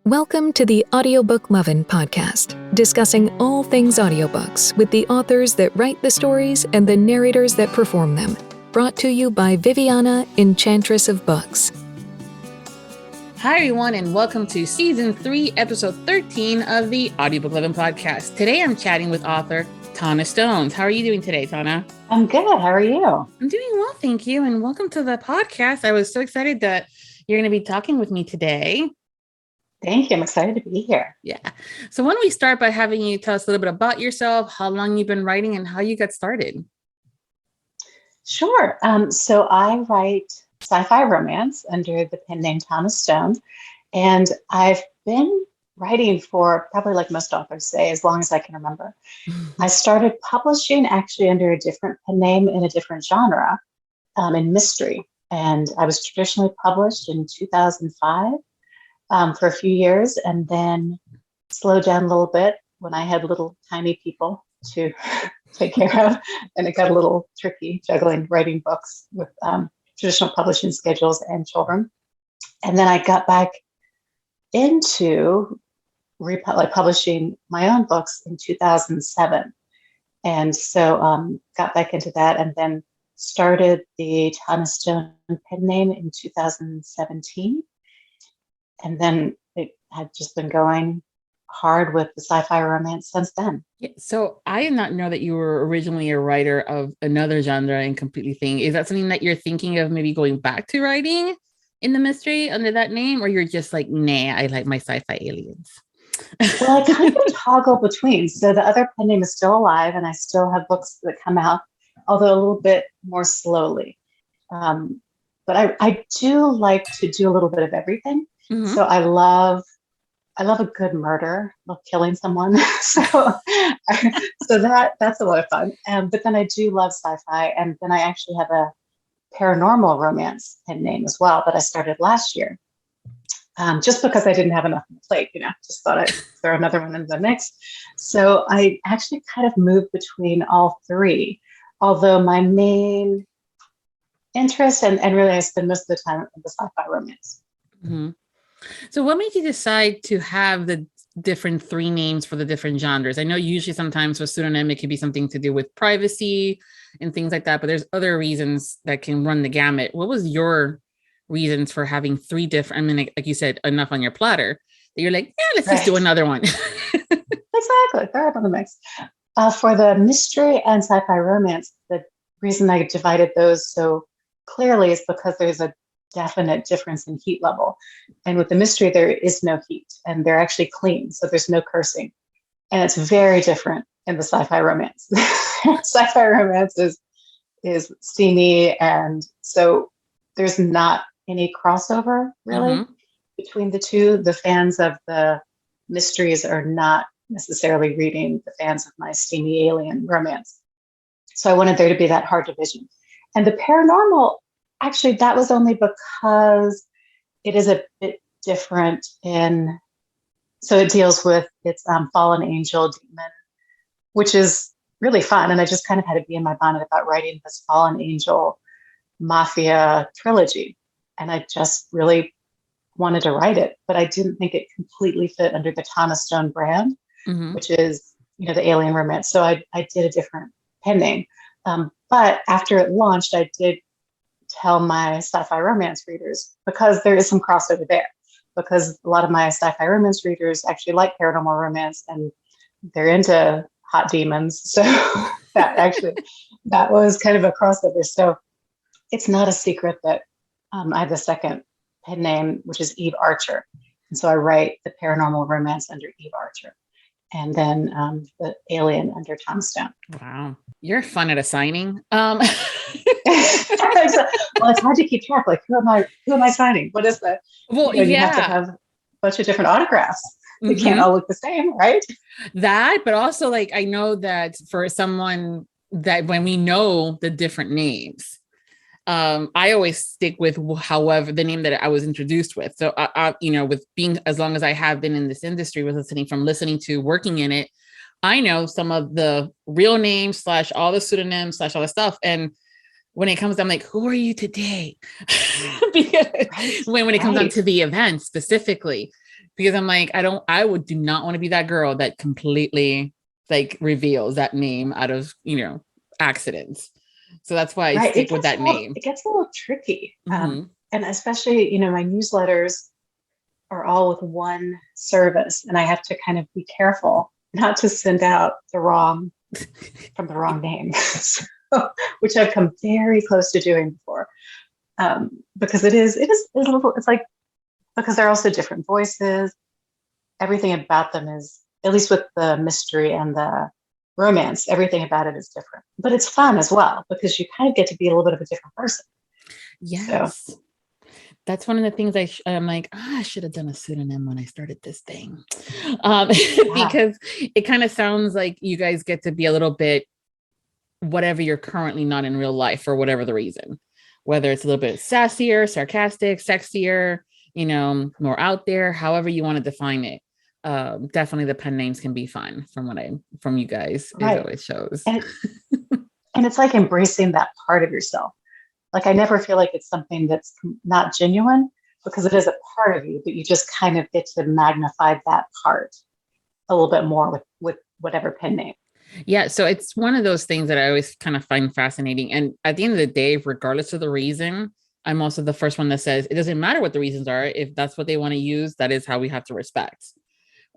Welcome to the Audiobook Lovin Podcast, discussing all things audiobooks with the authors that write the stories and the narrators that perform them. Brought to you by Viviana, Enchantress of Books. Hi, everyone, and welcome to Season 3, Episode 13 of the Audiobook Lovin Podcast. Today, I'm chatting with author Tana Stones. How are you doing today, Tana? I'm good. How are you? I'm doing well, thank you, and welcome to the podcast. I was so excited that you're going to be talking with me today. Thank you. I'm excited to be here. Yeah. So why don't we start by having you tell us a little bit about yourself, how long you've been writing, and how you got started? Sure. So I write sci-fi romance under the pen name Tana Stones, and I've been writing for probably, like most authors say, as long as I can remember. I started publishing actually under a different pen name in a different genre, in mystery. And I was traditionally published in 2005. For a few years, and then slowed down a little bit when I had little tiny people to take care of. And it got a little tricky juggling writing books with traditional publishing schedules and children. And then I got back into publishing my own books in 2007. And so got back into that and then started the Tana Stone pen name in 2017. And then it had just been going hard with the sci-fi romance since then. Yeah, so I did not know that you were originally a writer of another genre and completely thing. Is that something that you're thinking of maybe going back to writing in the mystery under that name? Or you're just like, nah, I like my sci-fi aliens? Well, I kind of toggle between. So the other pen name is still alive and I still have books that come out, although a little bit more slowly. But I do like to do a little bit of everything. Mm-hmm. So I love a good murder, love killing someone. so that's a lot of fun. But then I do love sci-fi. And then I actually have a paranormal romance pen name as well that I started last year. Just because I didn't have enough on the plate, just thought I'd throw another one in the mix. So I actually kind of moved between all three, although my main interest and really I spend most of the time in the sci-fi romance. Mm-hmm. So what made you decide to have the different three names for the different genres? I know usually sometimes with pseudonym, it could be something to do with privacy and things like that, but there's other reasons that can run the gamut. What was your reasons for having three different, I mean, like you said, enough on your platter that you're like, yeah, let's just do another one. Exactly. Throw it on the mix. For the mystery and sci-fi romance, the reason I divided those so clearly is because there's a definite difference in heat level. And with the mystery, there is no heat and they're actually clean. So there's no cursing. And it's very different in the sci-fi romance. Sci-fi romance is steamy. And so there's not any crossover really between the two. The fans of the mysteries are not necessarily reading the fans of my steamy alien romance. So I wanted there to be that hard division. And the paranormal, actually, that was only because it is a bit different so it deals with its fallen angel demon, which is really fun. And I just kind of had to be in my bonnet about writing this fallen angel mafia trilogy. And I just really wanted to write it, but I didn't think it completely fit under the Tana Stone brand, which is, the alien romance. So I did a different pen name. But after it launched, I did tell my sci-fi romance readers, because there is some crossover there, because a lot of my sci-fi romance readers actually like paranormal romance and they're into hot demons. So that was kind of a crossover. So it's not a secret that I have a second pen name, which is Eve Archer. And so I write the paranormal romance under Eve Archer. And then the alien under Tana Stone. Wow. You're fun at assigning. Well, it's hard to keep track. Like, who am I signing? What is that? Well, you have to have a bunch of different autographs. They can't all look the same, right? That, but also like, I know that for someone that when we know the different names, I always stick with however the name that I was introduced with. So I with being, as long as I have been in this industry, with listening to working in it, I know some of the real names / all the pseudonyms / all the stuff. And when it comes, I'm like, who are you today? Because when it comes down to the event specifically. because I'm like, do not want to be that girl that completely like reveals that name out of, accidents. So that's why I stick with that name. It gets a little tricky. Mm-hmm. And especially, my newsletters are all with one service, and I have to kind of be careful not to send out the wrong name, so, which I've come very close to doing before. Because it is a little, it's like, because they're also different voices. Everything about them is, at least with the mystery and the romance, everything about it is different. But it's fun as well, because you kind of get to be a little bit of a different person. Yes. So. That's one of the things I'm like, I should have done a pseudonym when I started this thing. Because it kind of sounds like you guys get to be a little bit whatever you're currently not in real life for whatever the reason, whether it's a little bit sassier, sarcastic, sexier, more out there, however you want to define it. Definitely the pen names can be fun from you guys. Right. It always shows. And it's like embracing that part of yourself. Like, I never feel like it's something that's not genuine, because it is a part of you, but you just kind of get to magnify that part a little bit more with whatever pen name. Yeah. So it's one of those things that I always kind of find fascinating. And at the end of the day, regardless of the reason, I'm also the first one that says it doesn't matter what the reasons are. If that's what they want to use, that is how we have to respect.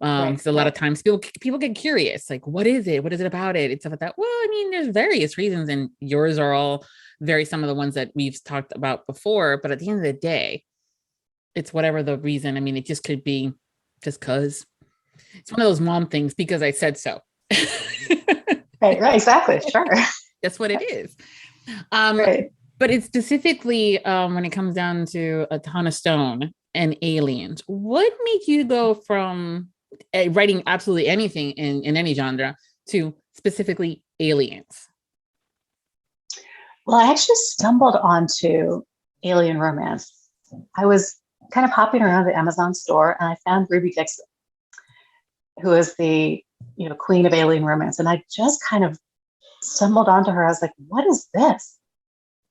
So a lot of times people get curious, like, what is it? What is it about it? It's stuff like that. Well, I mean, there's various reasons, and yours are all some of the ones that we've talked about before. But at the end of the day, it's whatever the reason. I mean, it just could be just because it's one of those mom things, because I said so. Right, exactly. Sure. That's what it is. But it's specifically when it comes down to a Tana Stone and aliens. What made you go from writing absolutely anything in any genre to specifically aliens? Well, I actually stumbled onto alien romance. I was kind of hopping around the Amazon store, and I found Ruby Dixon, who is the queen of alien romance. And I just kind of stumbled onto her. I was like, what is this?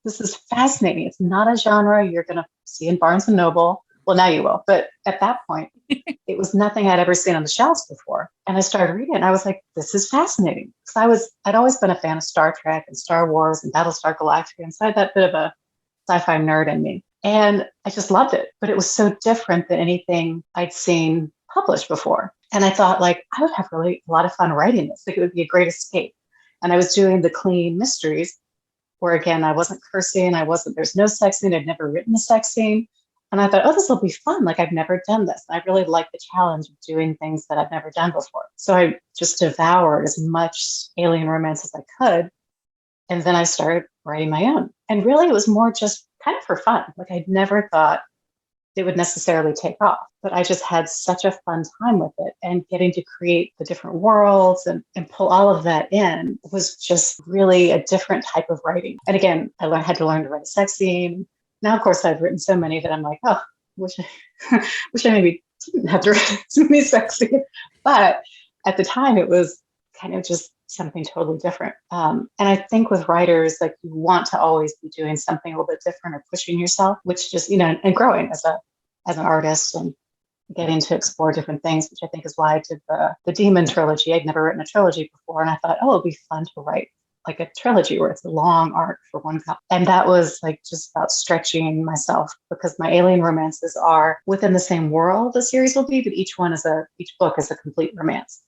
This is fascinating. It's not a genre you're going to see in Barnes and Noble. Well, now you will. But at that point, it was nothing I'd ever seen on the shelves before. And I started reading it, and I was like, this is fascinating. Because I'd always been a fan of Star Trek and Star Wars and Battlestar Galactica. And so I had that bit of a sci-fi nerd in me. And I just loved it. But it was so different than anything I'd seen published before. And I thought, like, I would have really a lot of fun writing this. Like, it would be a great escape. And I was doing the clean mysteries, where, again, I wasn't cursing. There's no sex scene. I'd never written a sex scene. And I thought, oh, this will be fun. Like, I've never done this. And I really like the challenge of doing things that I've never done before. So I just devoured as much alien romance as I could. And then I started writing my own. And really, it was more just kind of for fun. Like, I'd never thought it would necessarily take off, but I just had such a fun time with it, and getting to create the different worlds and pull all of that in was just really a different type of writing. And again, I had to learn to write a sex scene. Now, of course, I've written so many that I'm like, oh, wish I maybe didn't have to write so many sex scenes. But at the time, it was kind of just something totally different. And I think with writers, like, you want to always be doing something a little bit different or pushing yourself, which just, and growing as an artist and getting to explore different things, which I think is why I did the Demon trilogy. I'd never written a trilogy before. And I thought, oh, it'd be fun to write like a trilogy where it's a long arc for one couple. And that was like just about stretching myself, because my alien romances are within the same world the series will be, but each book is a complete romance.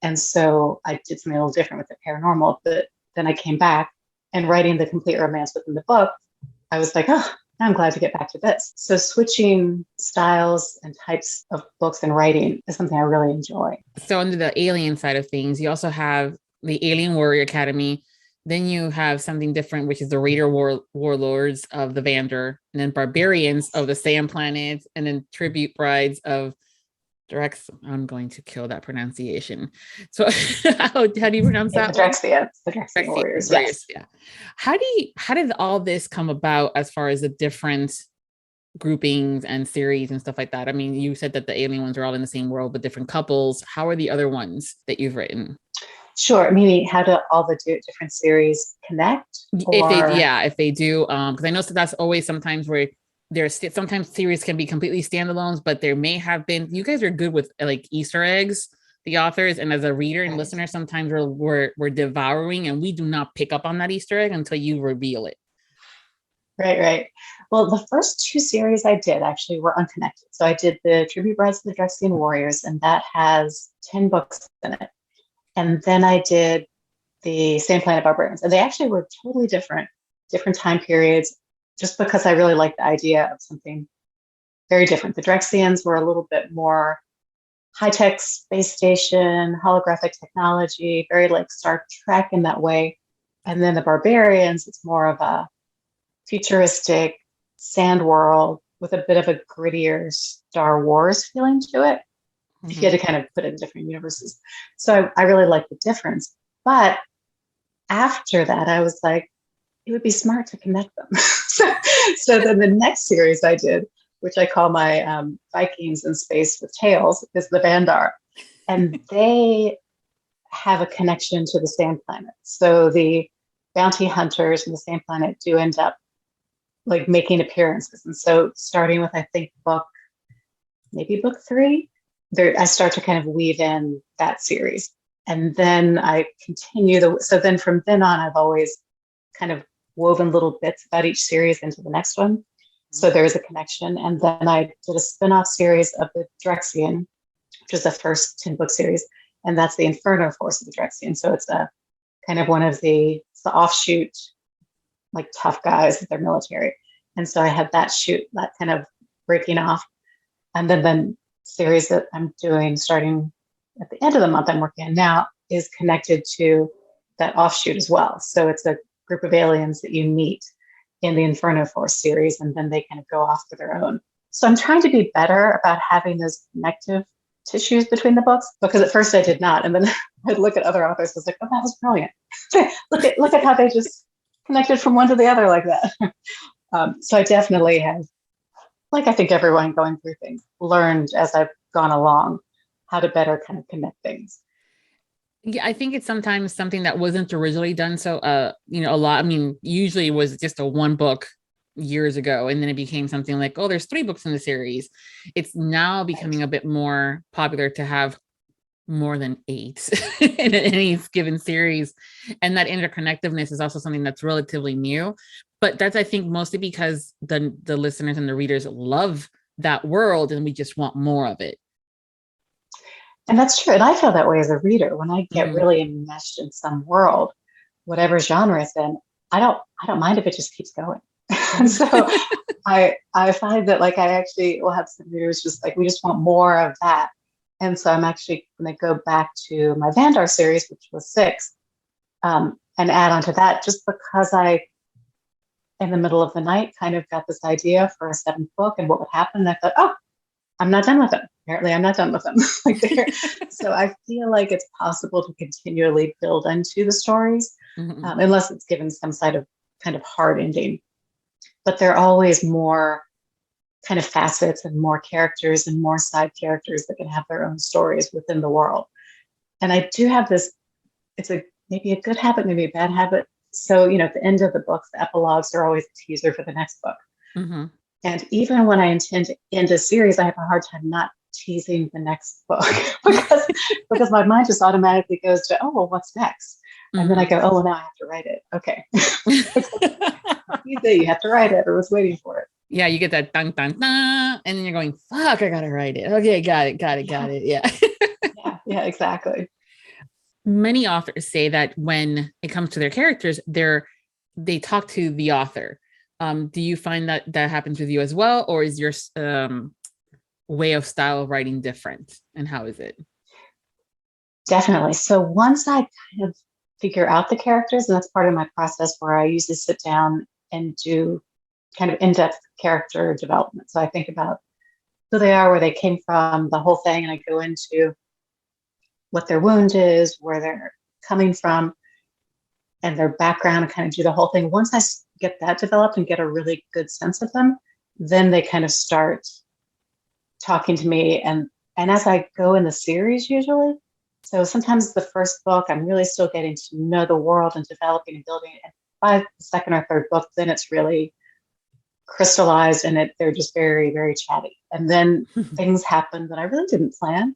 And so I did something a little different with the paranormal, but then I came back, and writing the complete romance within the book, I was like, oh, I'm glad to get back to this. So switching styles and types of books and writing is something I really enjoy. So under the alien side of things, you also have the Alien Warrior Academy. Then you have something different, which is the Raider Warlords of the Vander, and then Barbarians of the Sand Planets, and then Tribute Brides of Drex. I'm going to kill that pronunciation. So how do you pronounce that? The Drexian Warriors. Yes. Yeah. How did all this come about as far as the different groupings and series and stuff like that? I mean, you said that the alien ones are all in the same world, but different couples. How are the other ones that you've written? Sure. Meaning, how do all the different series connect? If they do, because I know that's always sometimes where sometimes series can be completely standalones, but there may have been, you guys are good with like Easter eggs, the authors, and as a reader and listener, sometimes we're devouring and we do not pick up on that Easter egg until you reveal it. Right. Well, the first two series I did actually were unconnected. So I did the Tribute Brides of the Drexian Warriors, and that has 10 books in it. And then I did the Same Planet Barbarians, and they actually were totally different time periods, just because I really liked the idea of something very different. The Drexians were a little bit more high-tech space station, holographic technology, very like Star Trek in that way. And then the Barbarians, it's more of a futuristic sand world with a bit of a grittier Star Wars feeling to it. If you had to kind of put it in different universes. So I really like the difference. But after that, I was like, it would be smart to connect them. So then the next series I did, which I call my Vikings in Space with Tails, is the Vandar. And they have a connection to the Sand Planet. So the bounty hunters in the Sand Planet do end up like making appearances. And so starting with, I think, maybe book 3, I start to kind of weave in that series. And then I continue so then from then on, I've always kind of woven little bits about each series into the next one. So there is a connection. And then I did a spin-off series of the Drexian, which is the first 10-book series. And that's the Inferno Force of the Drexian. So it's a kind of it's the offshoot, like tough guys with their military. And so I had that kind of breaking off. And then the series that I'm doing starting at the end of the month I'm working on now is connected to that offshoot as well. So it's a group of aliens that you meet in the Inferno Force series, and then they kind of go off for their own. So I'm trying to be better about having those connective tissues between the books, because at first I did not. And then I'd look at other authors and was like, oh, that was brilliant. look at how they just connected from one to the other like that. So I definitely have, like I think everyone going through things, learned as I've gone along how to better kind of connect things. Yeah, I think it's sometimes something that wasn't originally done. So, a lot, usually it was just a one book years ago, and then it became something like, oh, there's 3 books in the series. It's now becoming a bit more popular to have more than 8 in any given series. And that interconnectiveness is also something that's relatively new. But that's, I think, mostly because the listeners and the readers love that world and we just want more of it. And that's true. And I feel that way as a reader. When I get really enmeshed in some world, whatever genre it's in, I don't mind if it just keeps going. And so I find that like I actually will have some readers just like, we just want more of that. And so I'm actually going to go back to my Vandar series, which was 6, and add on to that, just because I, in the middle of the night, kind of got this idea for a 7th book and what would happen. And I thought, oh, I'm not done with them. Apparently I'm not done with them. So I feel like it's possible to continually build into the stories, unless it's given some side of kind of hard ending. But there are always more kind of facets and more characters and more side characters that can have their own stories within the world. And I do have this, it's maybe a good habit, maybe a bad habit. So, at the end of the books, the epilogues are always a teaser for the next book. And even when I intend to end a series, I have a hard time not teasing the next book because my mind just automatically goes to, oh, well, what's next? And then I go, oh, well, now I have to write it. Okay. You have to write it. I was waiting for it. Yeah, you get that dun, dun, dun, and then you're going, fuck, I got to write it. Okay, got it. Yeah. Yeah, exactly. Many authors say that when it comes to their characters, they talk to the author. Do you find that happens with you as well? Or is your way of style of writing different? And how is it? Definitely. So once I kind of figure out the characters, and that's part of my process where I usually sit down and do kind of in-depth character development. So I think about who they are, where they came from, the whole thing, and I go into what their wound is, where they're coming from, and their background, and kind of do the whole thing. Once I get that developed and get a really good sense of them, then they kind of start talking to me. And as I go in the series, usually, so sometimes the first book, I'm really still getting to know the world and developing and building it. And by the second or third book, then it's really crystallized and they're just very, very chatty. And then things happen that I really didn't plan.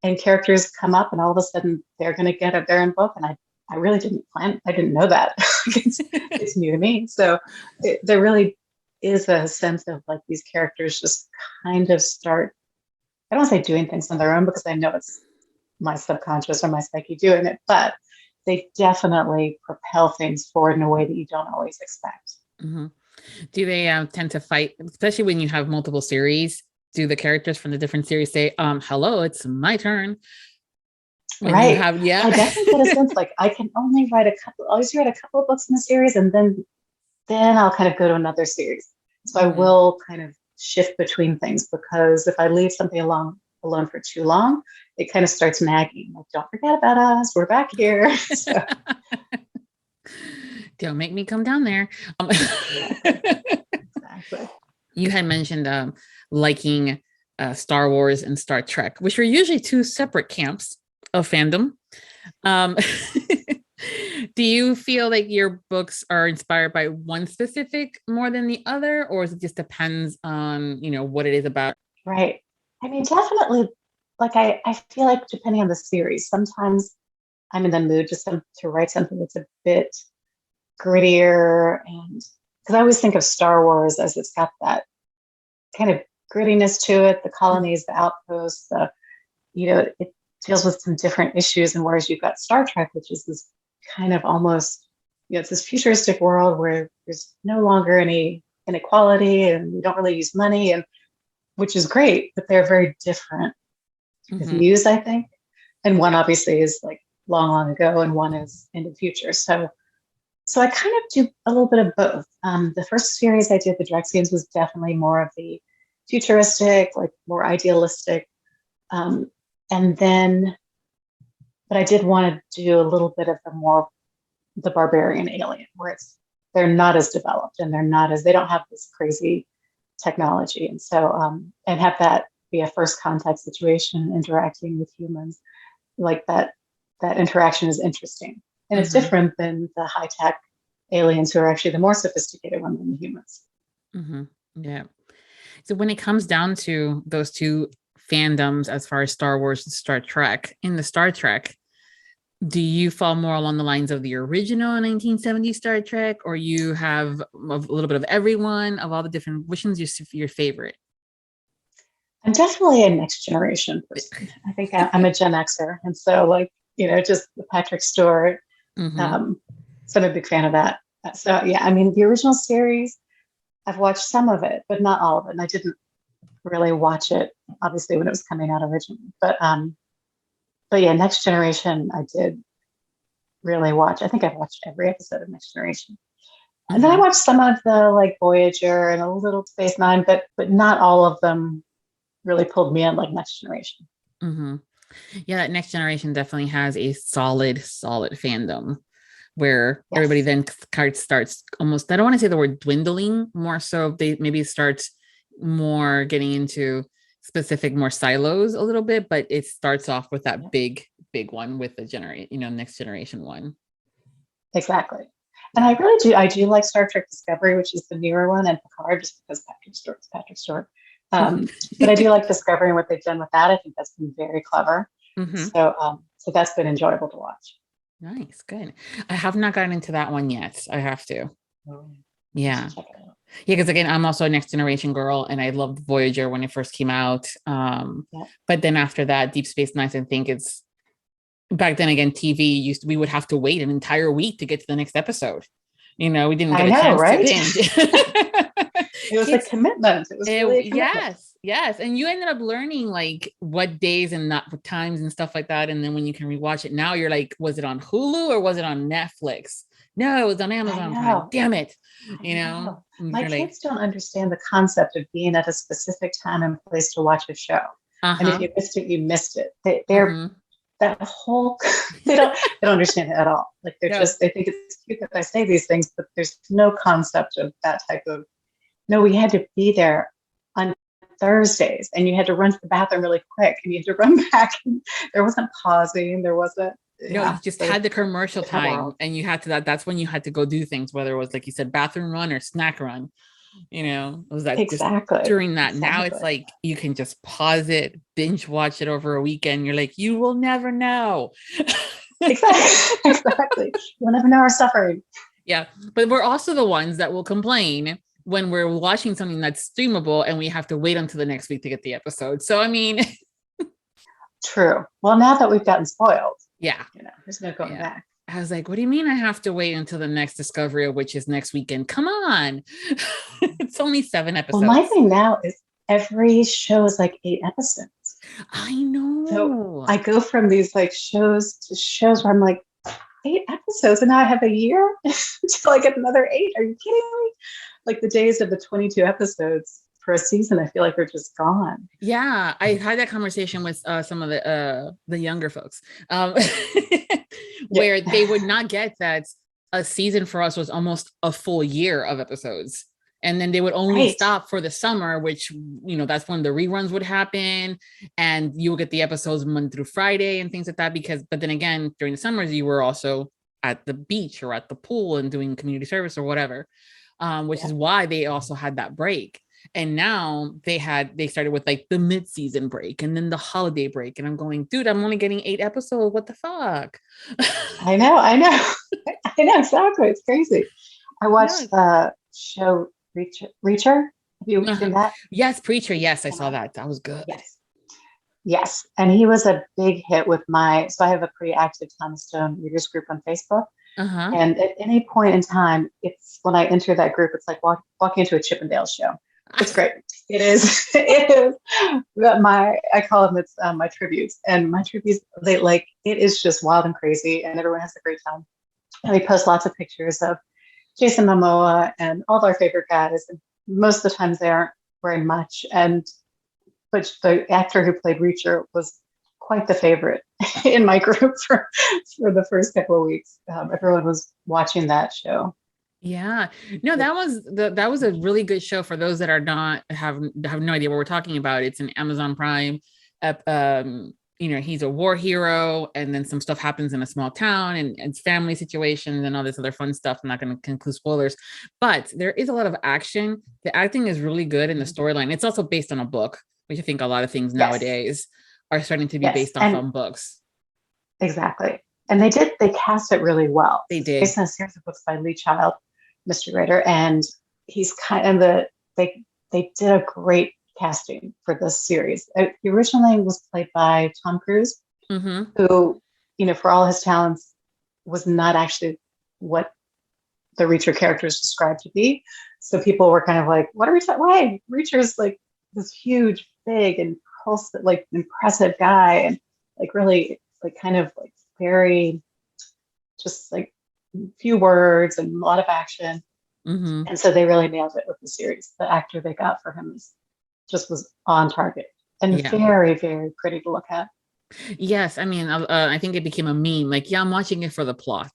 And characters come up and all of a sudden they're going to get their own book. And I really didn't plan. I didn't know that. It's new to me. So there really is a sense of like these characters just kind of start, I don't want to say doing things on their own because I know it's my subconscious or my psyche doing it, but they definitely propel things forward in a way that you don't always expect. Mm-hmm. Do they tend to fight, especially when you have multiple series? Do the characters from the different series say, hello, it's my turn? When right. I definitely get a sense like I can only write always write a couple of books in the series, and then I'll kind of go to another series. So I will kind of shift between things, because if I leave something alone for too long, it kind of starts nagging. Like, don't forget about us. We're back here. So. Don't make me come down there. Exactly. You had mentioned liking Star Wars and Star Trek, which are usually two separate camps of fandom. Do you feel like your books are inspired by one specific more than the other, or is it just depends on, what it is about? Right. I mean, definitely, like I feel like depending on the series, sometimes I'm in the mood to write something that's a bit grittier, and because I always think of Star Wars as it's got that kind of grittiness to it, the colonies, the outposts, it deals with some different issues. And whereas you've got Star Trek, which is this kind of almost, it's this futuristic world where there's no longer any inequality and we don't really use money, and which is great, but they're very different views, I think. And one obviously is like long, long ago, and one is in the future. So I kind of do a little bit of both. The first series I did, the direct scenes, was definitely more of the futuristic, like more idealistic. But I did want to do a little bit of the barbarian alien, where they're not as developed and they don't have this crazy technology. And so, and have that be a first contact situation, interacting with humans, like that interaction is interesting. And it's different than the high tech aliens who are actually the more sophisticated ones than the humans. Mm-hmm. Yeah. So when it comes down to those two fandoms, as far as Star Wars and Star Trek, in the Star Trek, do you fall more along the lines of the original 1970s Star Trek, or you have a little bit of everyone, of all the different, which one's your favorite? I'm definitely a next generation person. I think I'm a Gen Xer. And so just the Patrick Stewart, so I'm a big fan of that. So yeah, I mean, the original series, I've watched some of it, but not all of it. And I didn't really watch it, obviously, when it was coming out originally. But yeah, Next Generation, I did really watch. I think I've watched every episode of Next Generation. And then I watched some of the Voyager and a little Space Nine, but not all of them really pulled me in like Next Generation. Yeah, that Next Generation definitely has a solid fandom, where everybody then starts almost, I don't want to say the word dwindling, more so they maybe start more getting into specific more silos a little bit, but it starts off with that big one with the Next Generation one. Exactly. And I do like Star Trek Discovery, which is the newer one, and Picard, just because Patrick Stewart. But I do like Discovery and what they've done with that. I think that's been very clever. So that's been enjoyable to watch. Nice, good. I have not gotten into that one yet. I have to. Yeah. Because again, I'm also a Next Generation girl, and I loved Voyager when it first came out. But then after that, Deep Space Nine, I think it's back then again, TV we would have to wait an entire week to get to the next episode. We didn't get a chance to binge. It was a commitment. It was really a commitment. Yes. And you ended up learning what days and not what times and stuff like that. And then when you can rewatch it now, you're like, was it on Hulu or was it on Netflix? No, it was on Amazon Prime. Damn it. My kids don't understand the concept of being at a specific time and place to watch a show. And if you missed it, you missed it. They're that whole, they don't understand it at all. They think it's cute that I say these things, but there's no concept of that type of, no, we had to be there on Thursdays, and you had to run to the bathroom really quick, and you had to run back, and there wasn't pausing. There wasn't. No, you just had the commercial time, and you had to that's when you had to go do things, whether it was, like you said, bathroom run or snack run. It was that Exactly. just during that. Exactly. Now it's like you can just pause it, binge watch it over a weekend. You're like, you will never know. Exactly. You'll never know our suffering. Yeah. But we're also the ones that will complain when we're watching something that's streamable and we have to wait until the next week to get the episode. So, I mean, true. Well, now that we've gotten spoiled, yeah, there's no going back. I was like, what do you mean I have to wait until the next discovery, which is next weekend? Come on. It's only 7 episodes. Well, my thing now is every show is like 8 episodes. I know. So I go from these like shows to shows where I'm like, 8 episodes and now I have a year until I get another 8. Are you kidding me? Like the days of the 22 episodes for a season, I feel like they're just gone. Yeah, I had that conversation with some of the younger folks, where they would not get that a season for us was almost a full year of episodes. And then they would only stop for the summer, which, that's when the reruns would happen. And you will get the episodes Monday through Friday and things like that. But then again, during the summers, you were also at the beach or at the pool and doing community service or whatever, which is why they also had that break. And now they started with like the mid-season break and then the holiday break. And I'm going, dude, I'm only getting 8 episodes. What the fuck? I know. I know exactly. It's crazy. I watched the show Reacher. Have you seen that? Yes, Preacher. Yes, I saw that. That was good. Yes. And he was a big hit with so I have a pretty active Tana readers group on Facebook. And at any point in time, it's when I enter that group, it's like walking into a Chippendale show. It's great. It is. I call them, it's my tributes. And my tributes, it is just wild and crazy and everyone has a great time. And we post lots of pictures of Jason Momoa and all of our favorite guys. And most of the times they aren't wearing much. But the actor who played Reacher was quite the favorite in my group for the first couple of weeks. Everyone was watching that show. Yeah, no, that was a really good show for those that are not have no idea what we're talking about. It's an Amazon Prime. He's a war hero, and then some stuff happens in a small town, and it's family situations and all this other fun stuff. I'm not going to include spoilers, but there is a lot of action. The acting is really good in the storyline. It's also based on a book, which I think a lot of things nowadays are starting to be based off on books. Exactly, and they cast it really well. They did. Based on a series of books by Lee Child, mystery writer, and he's kind of they did a great casting for this series. He originally was played by Tom Cruise, who, for all his talents, was not actually what the Reacher character is described to be. So people were kind of like, "What are we talking? Why Reacher's like this huge, big, and impressive guy, and really kind of very just few words and a lot of action." And so they really nailed it with the series. The actor they got for him was on target and very, very pretty to look at. Yes. I mean, I think it became a meme. I'm watching it for the plot.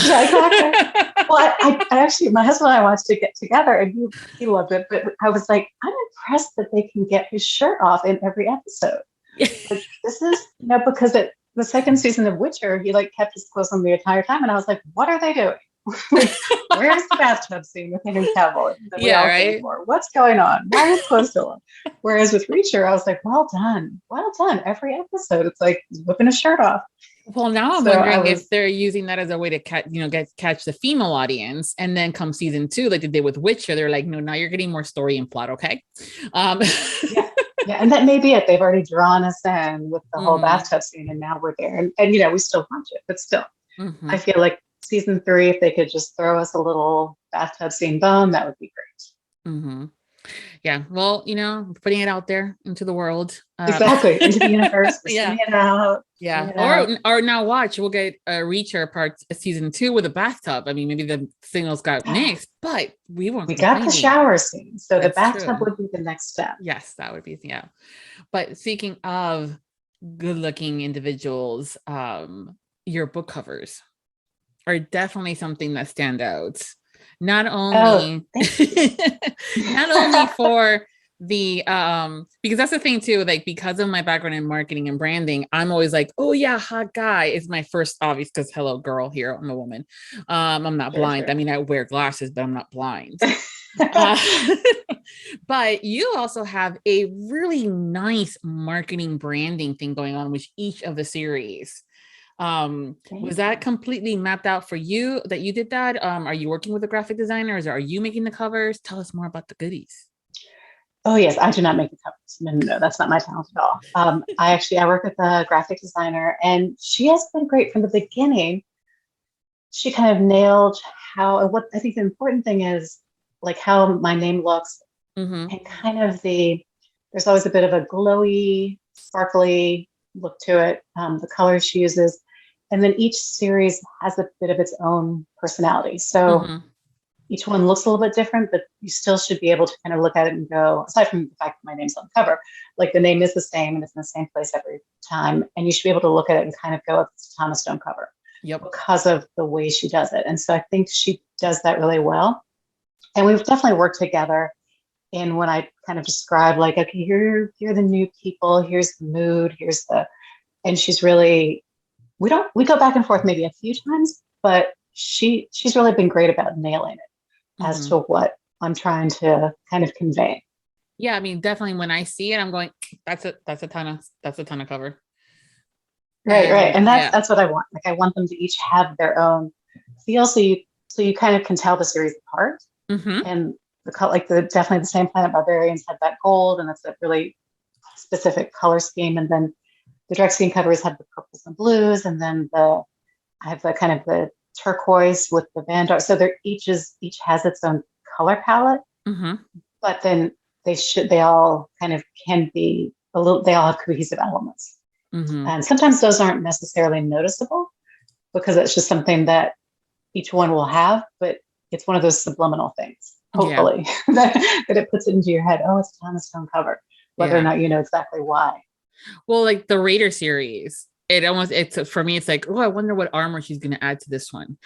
Yeah, exactly. Well, I actually, my husband and I watched it together and he loved it, but I was like, I'm impressed that they can get his shirt off in every episode. This is, because the second season of Witcher, he kept his clothes on the entire time. And I was like, what are they doing? Where's the bathtub scene with Henry Cavill? Right? What's going on? Why is clothes still on? Whereas with Reacher, I was like, well done. Every episode, it's like whipping a shirt off. Well, now I'm wondering if they're using that as a way to catch the female audience, and then come season 2, like they did with Witcher, they're like, no, now you're getting more story and plot, okay? Yeah, and that may be it. They've already drawn us in with the whole bathtub scene, and now we're there, and we still watch it, but still, I feel like season 3, if they could just throw us a little bathtub scene bone, that would be great. Yeah, well, putting it out there into the world, exactly, into the universe, sending it out. Or now watch, we'll get a Reacher season 2 with a bathtub. I mean, maybe the signals got mixed, but we got the shower scene, so the bathtub would be the next step. Yes, that would be But speaking of good-looking individuals, your book covers are definitely something that stand out. Not only for the because that's the thing too, because of my background in marketing and branding, I'm always like, oh yeah, hot guy is my first obvious, because hello girl, here I'm a woman. I'm not blind. I mean, I wear glasses, but I'm not blind. Uh, but you also have a really nice marketing branding thing going on with each of the series. Was that completely mapped out for you that you did that? Are you working with the graphic designers, or are you making the covers? Tell us more about the goodies. Oh yes, I do not make the covers. No, that's not my talent at all. I work with a graphic designer, and she has been great from the beginning. She kind of nailed how, what I think the important thing is, like how my name looks, and kind of there's always a bit of a glowy, sparkly look to it. The colors she uses, and then each series has a bit of its own personality. So each one looks a little bit different, but you still should be able to kind of look at it and go, aside from the fact that my name's on the cover, like the name is the same and it's in the same place every time. And you should be able to look at it and kind of go, it's a Tana Stone cover. Yep. Because of the way she does it. And so I think she does that really well. And we've definitely worked together in when I kind of describe, like, okay, here are the new people, here's the mood, and she's really, we go back and forth maybe a few times, but she's really been great about nailing it as to what I'm trying to kind of convey. Yeah, I mean, definitely when I see it, I'm going, that's a Tana cover. Right. And that's what I want. Like, I want them to each have their own feel. So you kind of can tell the series apart. And definitely the Same Planet Barbarians had that gold, and that's a really specific color scheme. And then the direct scene covers have the purples and blues, and then I have the kind of the turquoise with the Vanguard. So each has its own color palette, but then they all kind of can be they all have cohesive elements. And sometimes those aren't necessarily noticeable because it's just something that each one will have, but it's one of those subliminal things, hopefully, that it puts it into your head. Oh, it's a Tana Stone cover, whether or not you know exactly why. Well, like the Raider series, it's for me, it's like, oh, I wonder what armor she's going to add to this one.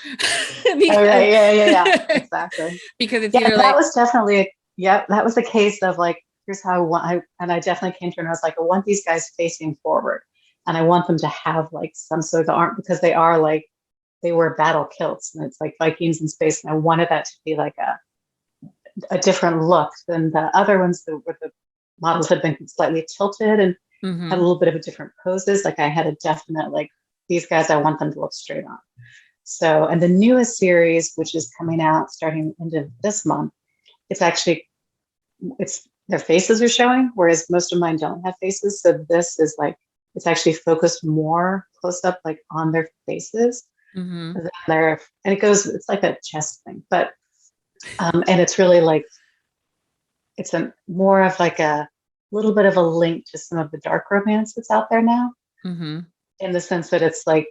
Yeah, exactly. Because it's that was definitely, that was the case of like, here's how I want, and I definitely came to her and I was like, I want these guys facing forward, and I want them to have like some sort of armor, because they wear battle kilts, and it's like Vikings in space, and I wanted that to be like a different look than the other ones where the models had been slightly tilted and had a little bit of a different poses. Like I had a definite, like, these guys, I want them to look straight on. So, and the newest series, which is coming out starting end of this month, their faces are showing, whereas most of mine don't have faces. So this is like, it's actually focused more close up, like on their faces. And it's like a chest thing, but, and it's really like, it's more of like a little bit of a link to some of the dark romance that's out there now, in the sense that it's like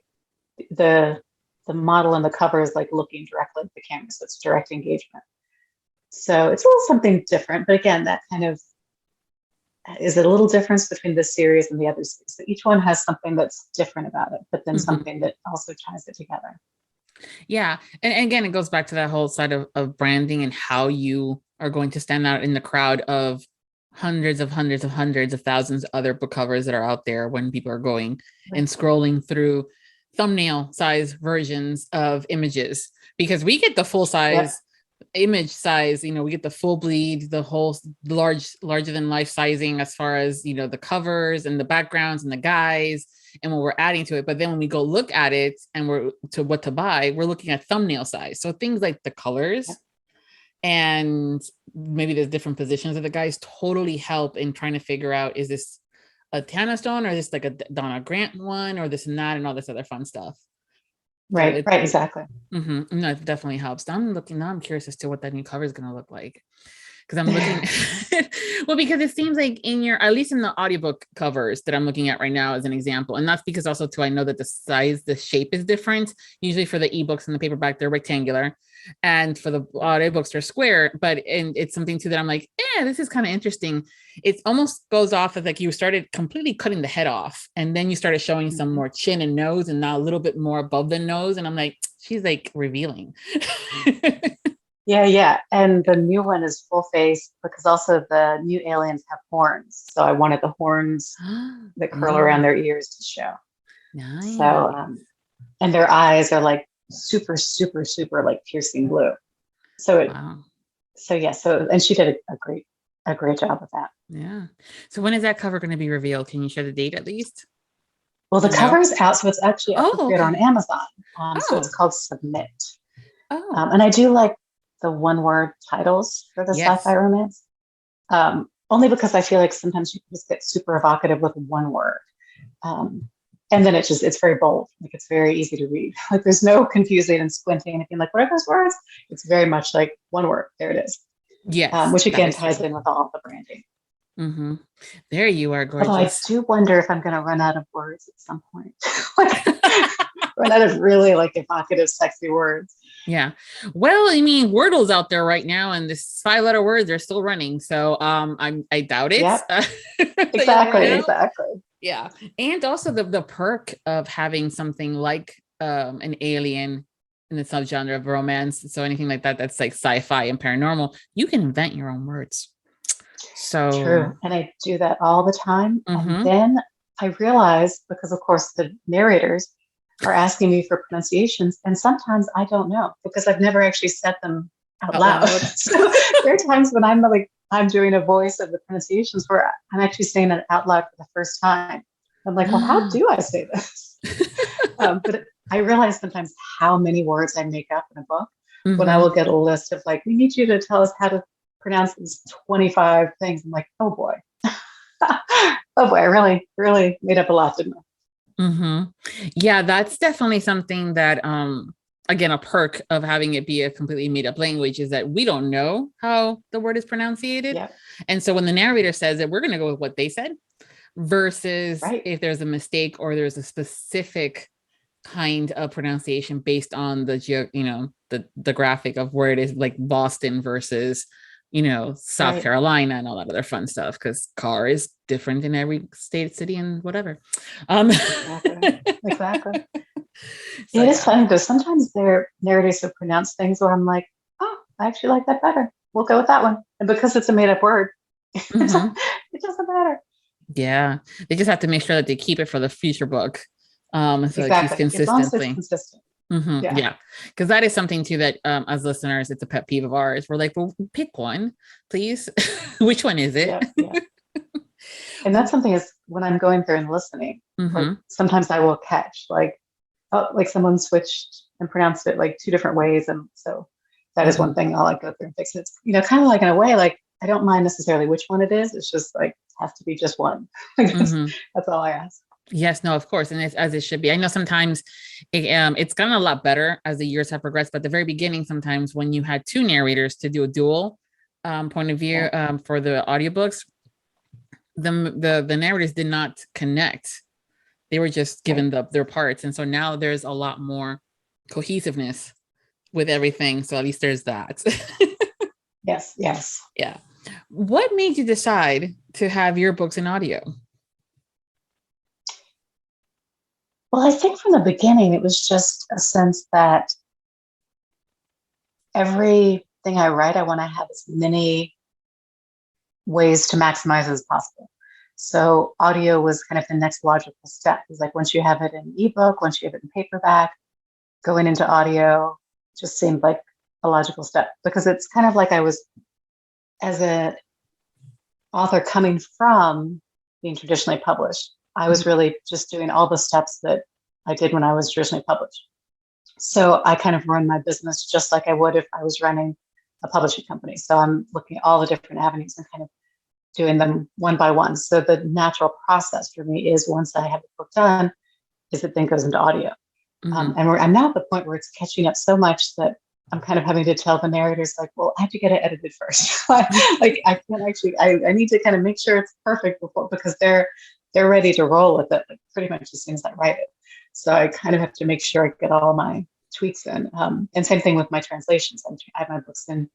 the model and the cover is like looking directly at the camera, so it's direct engagement. So it's a little something different, but again, that kind of is a little difference between this series and the other series. So each one has something that's different about it, but then something that also ties it together. Yeah. And again, it goes back to that whole side of branding and how you are going to stand out in the crowd of hundreds of thousands of other book covers that are out there when people are going and scrolling through thumbnail size versions of images, because we get the full size image size, we get the full bleed, the whole larger than life sizing as far as, the covers and the backgrounds and the guys and what we're adding to it. But then when we go look at it and we're to what to buy, we're looking at thumbnail size. So things like the colors and maybe there's different positions of the guys totally help in trying to figure out, is this a Tana Stone or is this like a Donna Grant one or this and that and all this other fun stuff. Right, exactly. No, it definitely helps. I'm curious as to what that new cover is going to look like. Because I'm looking, well, because it seems like at least in the audiobook covers that I'm looking at right now as an example, and that's because also too, I know that the shape is different. Usually for the ebooks and the paperback, they're rectangular, and for the audiobooks, they're square. And it's something too that I'm like, this is kind of interesting. It almost goes off of like you started completely cutting the head off, and then you started showing some more chin and nose, and now a little bit more above the nose, and I'm like, she's like revealing. Yeah. And the new one is full face because also the new aliens have horns. So I wanted the horns that curl around their ears to show. Nice. So, and their eyes are like super, super, super like piercing blue. So So yeah, and she did a great job with that. Yeah. So when is that cover going to be revealed? Can you share the date at least? Well, the cover is out, so it's actually up for bid on Okay. Amazon. So it's called Submit. And I do like the one-word titles for the sci-fi romance, only because I feel like sometimes you can just get super evocative with one word. And then it's very bold. Like it's very easy to read. Like there's no confusing and squinting and being like, what are those words? It's very much like one word. There it is. Yes. Which again ties in with all the branding. Mm-hmm. There you are, gorgeous. Although I do wonder if I'm going to run out of words at some point. Like, run out of really like evocative, sexy words. Yeah. Well, I mean, Wordle's out there right now, and this 5-letter words are still running. So I doubt it. Yep. Exactly. Yeah. And also the perk of having something like an alien in the subgenre of romance. So anything like that that's like sci-fi and paranormal, you can invent your own words. So true. And I do that all the time. Mm-hmm. And then I realized, because of course the narrators are asking me for pronunciations, and sometimes I don't know because I've never actually said them out loud. So there are times when I'm doing a voice of the pronunciations where I'm actually saying it out loud for the first time. I'm like, well, how do I say this? But I realize sometimes how many words I make up in a book when I will get a list of like, we need you to tell us how to pronounce these 25 things. I'm like, oh boy. Oh boy, I really, really made up a lot, didn't I? Mm-hmm. Yeah, that's definitely something that, again, a perk of having it be a completely made up language is that we don't know how the word is pronounced. Yep. And so when the narrator says it, we're going to go with what they said versus if there's a mistake or there's a specific kind of pronunciation based on the graphic of where it is, like Boston versus South Carolina and all that other fun stuff, because car is different in every state, city, and whatever. Exactly. So, it is funny though. Sometimes their narrators will pronounce things where I'm like, oh, I actually like that better. We'll go with that one. And because it's a made up word, it doesn't matter. Yeah. They just have to make sure that they keep it for the future book. So it keeps consistently. As long as it's consistent. Yeah. Because that is something too that as listeners, it's a pet peeve of ours. We're like, well, pick one, please. Which one is it? Yeah. And that's something is when I'm going through and listening, like sometimes I will catch like someone switched and pronounced it like two different ways. And so that is one thing I'll like go through and fix it. It's, kind of like in a way, like I don't mind necessarily which one it is. It's just like, has to be just one. That's all I ask. Yes, no, of course. And it's as it should be. I know sometimes it's gotten a lot better as the years have progressed, but at the very beginning, sometimes when you had two narrators to do a dual point of view for the audiobooks, the narrators did not connect. They were just given their parts. And so now there's a lot more cohesiveness with everything. So at least there's that. Yes. Yeah. What made you decide to have your books in audio? Well, I think from the beginning, it was just a sense that everything I write, I want to have as many ways to maximize as possible. So audio was kind of the next logical step. It's like once you have it in ebook, once you have it in paperback, going into audio just seemed like a logical step, because it's kind of like I was, as an author coming from being traditionally published, I was really just doing all the steps that I did when I was traditionally published. So I kind of run my business just like I would if I was running a publishing company. So I'm looking at all the different avenues and kind of doing them one by one. So the natural process for me is once I have the book done, is it then goes into audio. And I'm now at the point where it's catching up so much that I'm kind of having to tell the narrators like, well, I have to get it edited first. Like I can't actually, I need to kind of make sure it's perfect before, because they're ready to roll with it like pretty much as soon as I write it. So I kind of have to make sure I get all my tweaks in. And same thing with my translations. I have my books in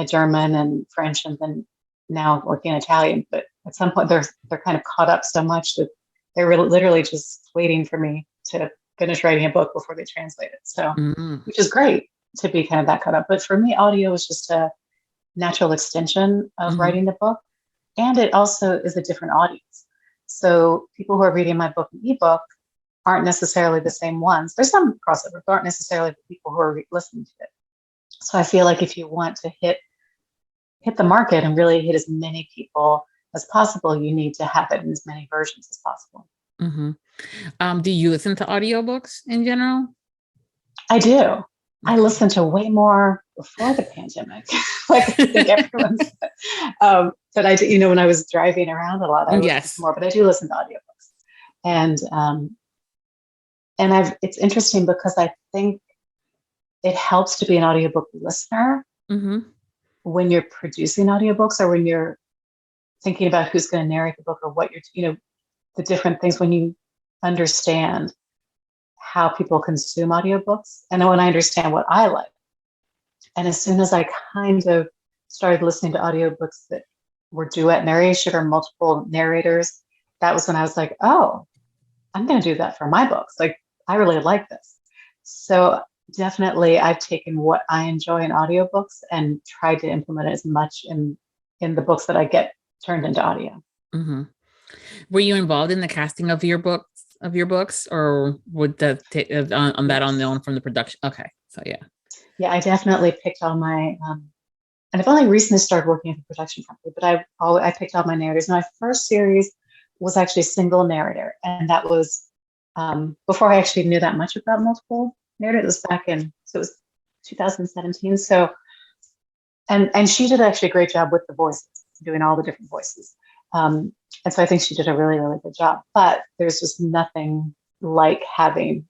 German and French, and then now working in Italian. But at some point they're kind of caught up so much that they're literally just waiting for me to finish writing a book before they translate it. So, which is great to be kind of that caught up. But for me, audio is just a natural extension of writing the book. And it also is a different audience. So people who are reading my book in ebook aren't necessarily the same ones. There's some crossover, but aren't necessarily the people who are listening to it. So I feel like if you want to hit hit the market and really hit as many people as possible, you need to have it in as many versions as possible. Do you listen to audiobooks in general? I do. I listened to way more before the pandemic. Like I think everyone's. But I, when I was driving around a lot, I listened to more. But I do listen to audiobooks, and it's interesting because I think it helps to be an audiobook listener when you're producing audiobooks or when you're thinking about who's going to narrate the book or what you're, the different things when you understand how people consume audiobooks and when I understand what I like. And as soon as I kind of started listening to audiobooks that were duet narration or multiple narrators, that was when I was like, oh, I'm going to do that for my books. Like, I really like this. So definitely I've taken what I enjoy in audiobooks and tried to implement it as much in the books that I get turned into audio. Were you involved in the casting of your books, or would that on that on their own from the production? Okay, so yeah, I definitely picked all my and I've only recently started working at the production company, but I picked all my narrators. My first series was actually single narrator, and that was before I actually knew that much about multiple narrators. It was back in, so it was 2017. So and she did actually a great job with the voices, doing all the different voices. And so I think she did a really, really good job. But there's just nothing like having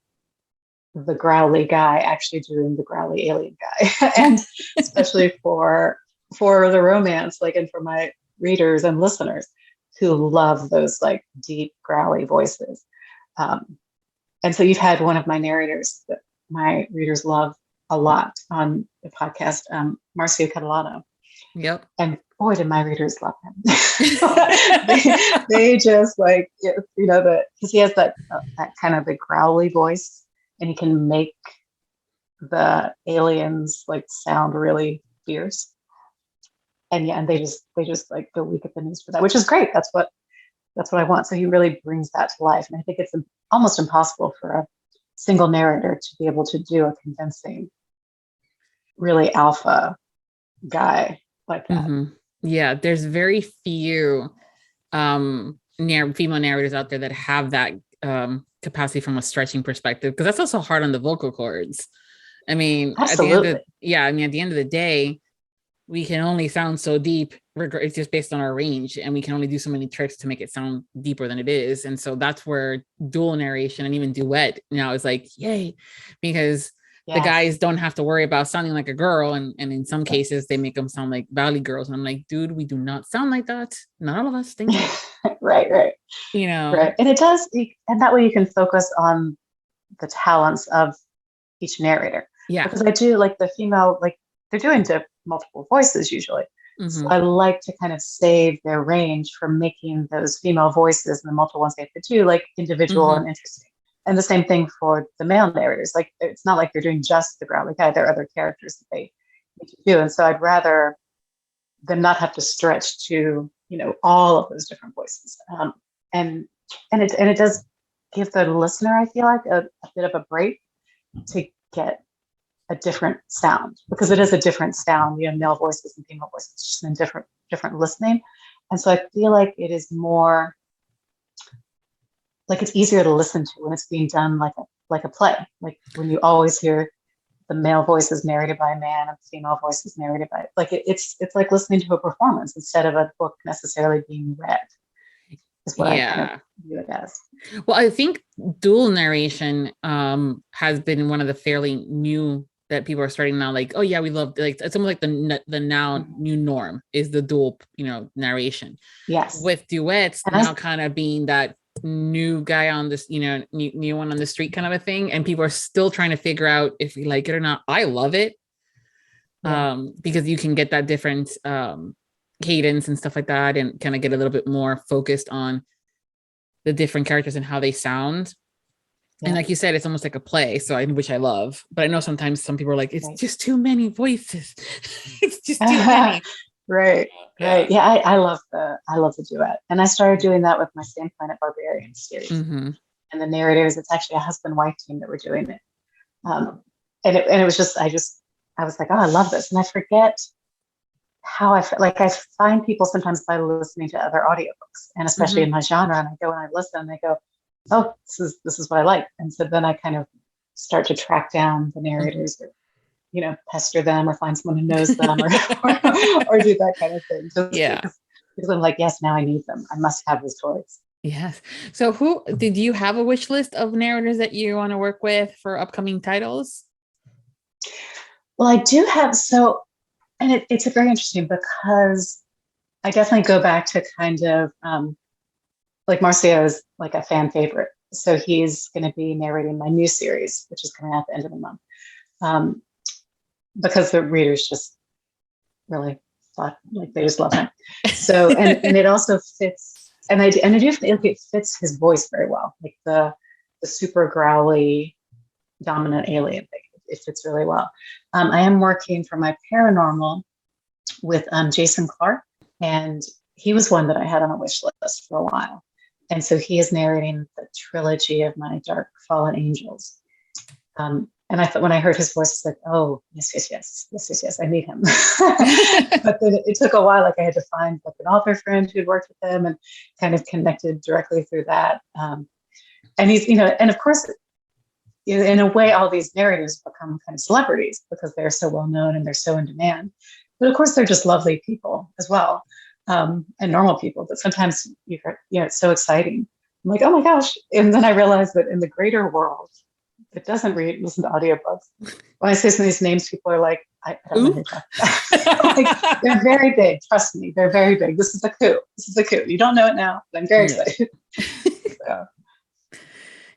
the growly guy actually doing the growly alien guy. And especially for the romance, like, and for my readers and listeners who love those like deep growly voices. And so you've had one of my narrators that my readers love a lot on the podcast, Marcio Catalano. Yep. And boy, did my readers love him. they just like, because he has that kind of a growly voice, and he can make the aliens like sound really fierce. And they just like go weak at the knees for that, which is great. That's what I want. So he really brings that to life. And I think it's almost impossible for a single narrator to be able to do a convincing, really alpha guy like that. Yeah, there's very few female narrators out there that have that capacity from a stretching perspective, because that's also hard on the vocal cords. I mean, absolutely. at the end of the day, we can only sound so deep. It's just based on our range, and we can only do so many tricks to make it sound deeper than it is. And so that's where dual narration and even duet now is like, yay, because the guys don't have to worry about sounding like a girl. And in some cases they make them sound like valley girls. And I'm like, dude, we do not sound like that. Not all of us. Thank you. Right. Right. And it does. And that way you can focus on the talents of each narrator. Yeah. Because I do like the female, like they're doing multiple voices usually. So I like to kind of save their range from making those female voices and the multiple ones they have to do like individual and interesting. And the same thing for the male narrators. Like, it's not like they're doing just the growly guy. There are other characters that they need to do. And so I'd rather them not have to stretch to, all of those different voices. And it does give the listener, I feel like, a bit of a break to get a different sound, because it is a different sound, male voices and female voices, just in different listening. And so I feel like it is more, like, it's easier to listen to when it's being done like a play, like when you always hear the male voices narrated by a man and the female voices narrated by, like, it's like listening to a performance instead of a book necessarily being read, is what I kind of view it as. Well, I think dual narration has been one of the fairly new that people are starting now, like, oh yeah, we love, like, it's almost like the now new norm is the dual narration. Yes, with duets and now kind of being that new guy on this, new one on the street kind of a thing, and people are still trying to figure out if we like it or not. I love it because you can get that different cadence and stuff like that, and kind of get a little bit more focused on the different characters and how they sound. And like you said, it's almost like a play, which I love. But I know sometimes some people are like, it's just too many voices. It's just too many. Right. Yeah, I love the duet, and I started doing that with my Same Planet Barbarian series. And the narrators, it's actually a husband-wife team that were doing it. And it was just, I was like, oh, I love this, and I forget how I feel. Like I find people sometimes by listening to other audiobooks, and especially in my genre, and I go and I listen and I go, oh, this is what I like. And so then I kind of start to track down the narrators or, pester them or find someone who knows them or do that kind of thing. Just because I'm like, yes, now I need them. I must have the stories. Yes. So who did you have a wish list of narrators that you want to work with for upcoming titles? Well, I do have, and it's very interesting because I definitely go back to kind of like Marcio is like a fan favorite. So he's going to be narrating my new series, which is coming out at the end of the month. Because the readers just really thought like they just love him. So, and it also fits, and I do think it fits his voice very well. Like the super growly, dominant alien thing. It fits really well. I am working for my paranormal with Jason Clark, and he was one that I had on a wish list for a while. And so he is narrating the trilogy of my Dark Fallen Angels. And I thought when I heard his voice, it's like, oh, yes, I need him. But then it took a while. Like I had to find like an author friend who'd worked with him and kind of connected directly through that. And he's, and of course, in a way, all these narrators become kind of celebrities because they're so well known and they're so in demand. But of course, they're just lovely people as well, and normal people. But sometimes it's so exciting. I'm like, oh my gosh! And then I realized that in the greater world, that doesn't listen to audiobooks. When I say some of these names, people are like, I don't know who like, they're very big. Trust me, they're very big. This is a coup. You don't know it now, but I'm very excited. So.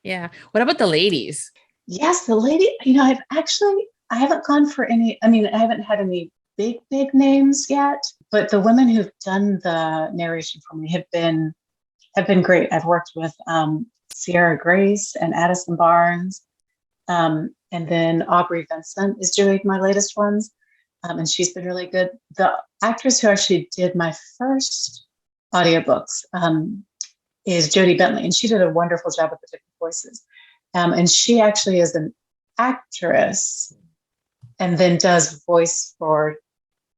Yeah. What about the ladies? Yes, the lady, I haven't gone for any, I haven't had any big names yet, but the women who've done the narration for me have been great. I've worked with Sierra Grace and Addison Barnes. And then Aubrey Vincent is doing my latest ones. And she's been really good. The actress who actually did my first audiobooks is Jodie Bentley, and she did a wonderful job with the different voices. And she actually is an actress and then does voice for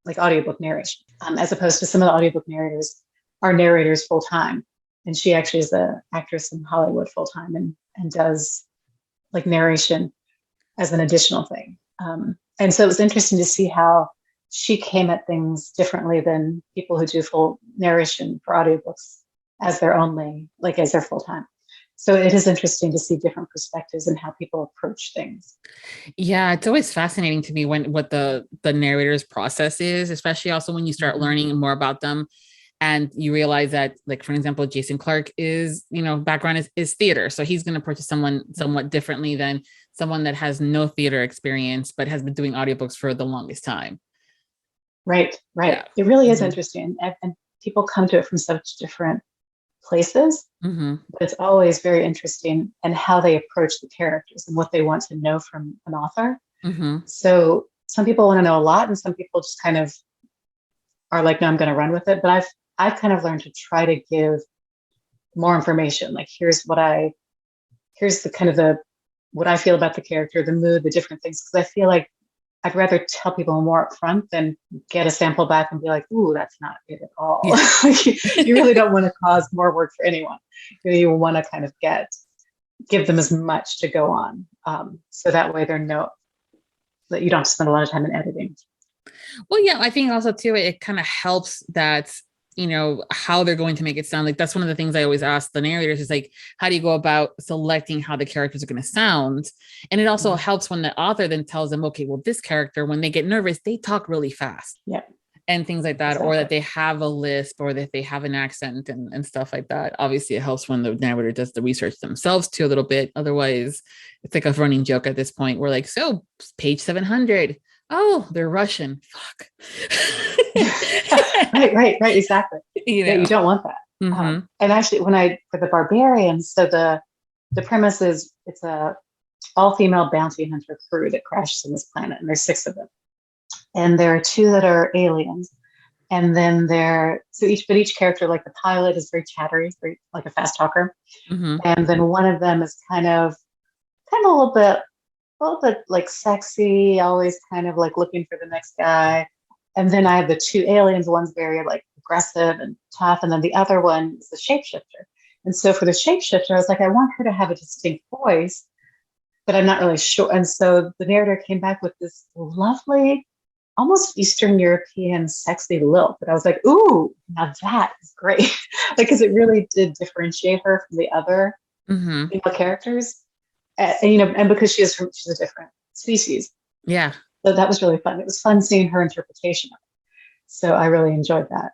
like audiobook narration, as opposed to some of the audiobook narrators are narrators full time. And she actually is an actress in Hollywood full time and does like narration as an additional thing. And so it was interesting to see how she came at things differently than people who do full narration for audiobooks as their full time. So it is interesting to see different perspectives and how people approach things. Yeah, it's always fascinating to me what the narrator's process is, especially also when you start learning more about them. And you realize that, like, for example, Jason Clark is, background is theater. So he's going to approach someone somewhat differently than someone that has no theater experience, but has been doing audiobooks for the longest time. Right. Yeah. It really is interesting. And people come to it from such different places, but it's always very interesting and how they approach the characters and what they want to know from an author. So some people want to know a lot and some people just kind of are like, no, I'm going to run with it. But I've kind of learned to try to give more information. Like, here's what I feel about the character, the mood, the different things. Because I feel like I'd rather tell people more up front than get a sample back and be like, ooh, that's not it at all. Yeah. You really don't want to cause more work for anyone. You want to kind of give them as much to go on. So that way that you don't spend a lot of time in editing. Well, yeah, I think also too, it kind of helps that, how they're going to make it sound. Like, that's one of the things I always ask the narrators is like, how do you go about selecting how the characters are going to sound? And it also helps when the author then tells them, okay, well, this character, when they get nervous, they talk really fast. Yeah. And things like that, exactly. Or that they have a lisp or that they have an accent and stuff like that. Obviously, it helps when the narrator does the research themselves too a little bit. Otherwise, it's like a running joke at this point. We're like, so page 700. Oh, they're Russian. Fuck. Right. Exactly. Yeah, you don't want that. And actually, for the barbarians, so the premise is it's a all-female bounty hunter crew that crashes on this planet, and there's 6 of them. And there are 2 that are aliens. And then each character, like the pilot is very chattery, very like a fast talker. And then one of them is kind of a little bit like sexy, always kind of like looking for the next guy. And then I have the two aliens. One's very like aggressive and tough, and then the other one is the shapeshifter. And so for the shapeshifter, I was like, I want her to have a distinct voice, but I'm not really sure. And so the narrator came back with this lovely, almost Eastern European sexy lilt. But I was like, ooh, now that is great. Like, because it really did differentiate her from the other female characters. And because she's a different species. Yeah. So that was really fun. It was fun seeing her interpretation of it. So I really enjoyed that.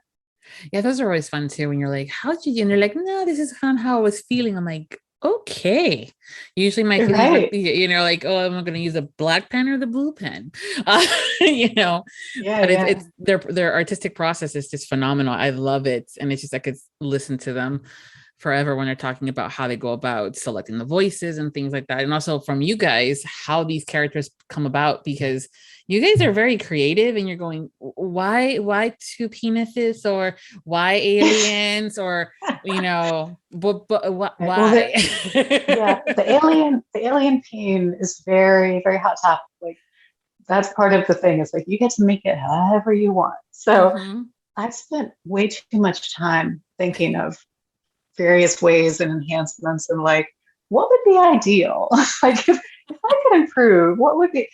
Yeah, those are always fun too. When you're like, how did you? And they're like, no, this is kind of how I was feeling. I'm like, okay. Usually my kids, Right. like, oh, I'm going to use a black pen or the blue pen. Yeah, but yeah. it's their artistic process is just phenomenal. I love it, and it's just I could listen to them forever when they're talking about how they go about selecting the voices and things like that, and also from you guys how these characters come about, because you guys are very creative and you're going, why two penises, or why aliens, or why? Well, the alien peen is very, very hot topic. Like that's part of the thing. It's like you get to make it however you want. So I've spent way too much time thinking of various ways and enhancements and like, what would be ideal? Like if I could improve, what would be,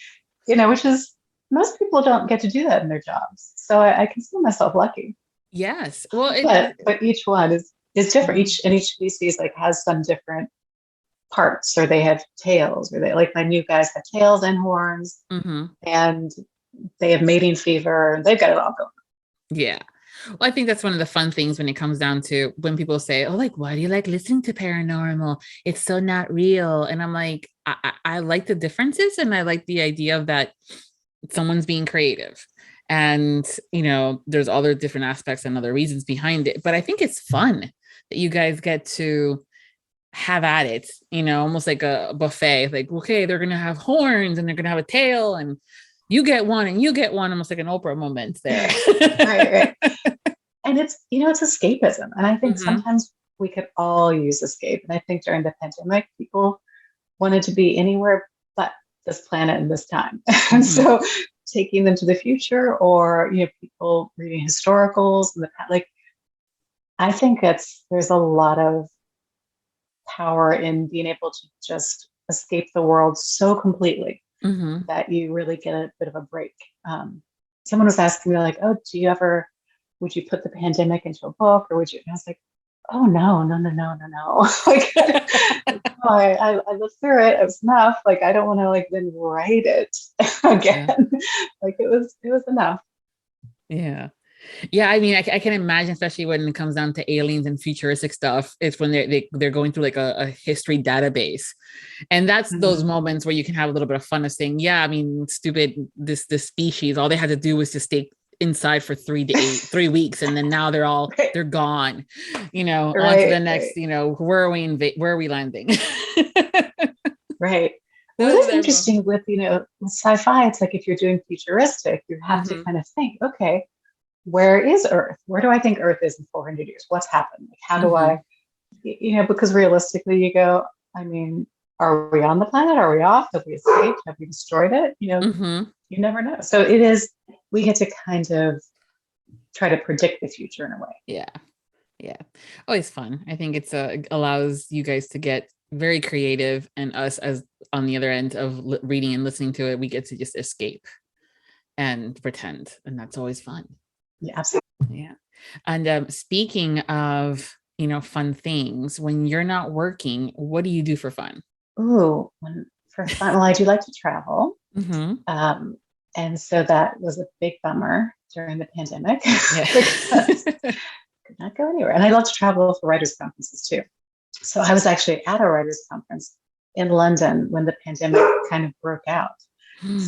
which is most people don't get to do that in their jobs. So I consider myself lucky. Yes. Well, but each one is different. Each species like has some different parts, or they have tails, or they like my new guys have tails and horns, and they have mating fever. They've got it all going on. Yeah. Well, I think that's one of the fun things when it comes down to when people say, oh, like, why do you like listening to paranormal? It's so not real. And I'm like, I like the differences, and I like the idea of that someone's being creative, and there's other different aspects and other reasons behind it. But I think it's fun that you guys get to have at it, almost like a buffet. Like, okay, they're gonna have horns and they're gonna have a tail, and you get one and you get one, almost like an Oprah moment there. Right. And it's escapism, and I think sometimes we could all use escape. And I think during the pandemic, people wanted to be anywhere but this planet and this time. And so taking them to the future, or people reading historicals and like I think there's a lot of power in being able to just escape the world so completely that you really get a bit of a break. Someone was asking me like, oh, would you put the pandemic into a book, or would you? And I was like, oh, no. Like, I lived through it. It was enough. Like, I don't want to like then write it again. Yeah. Like it was enough. Yeah. Yeah. I mean, I can imagine, especially when it comes down to aliens and futuristic stuff, it's when they're going through like a history database. And that's those moments where you can have a little bit of fun of saying, yeah, I mean, stupid, this species, all they had to do was to stay inside for 3 weeks, and then now they're gone, on to the next, where are we landing? Right. Well, it's interesting with sci-fi. It's like if you're doing futuristic, you have to kind of think, okay, where is Earth? Where do I think Earth is in 400 years? What's happened? Like, how do I, because realistically you go, I mean, are we on the planet? Are we off? Have we escaped? Have we destroyed it? You never know. So we get to kind of try to predict the future in a way. Yeah. Yeah. Always fun. I think it's allows you guys to get very creative, and us as on the other end of reading and listening to it, we get to just escape and pretend. And that's always fun. Yeah, absolutely. Yeah. And speaking of, fun things, when you're not working, what do you do for fun? Ooh, for fun. Well, I do like to travel. And so that was a big bummer during the pandemic. Yeah. Because could not go anywhere. And I love to travel for writers' conferences too. So I was actually at a writers' conference in London when the pandemic kind of broke out.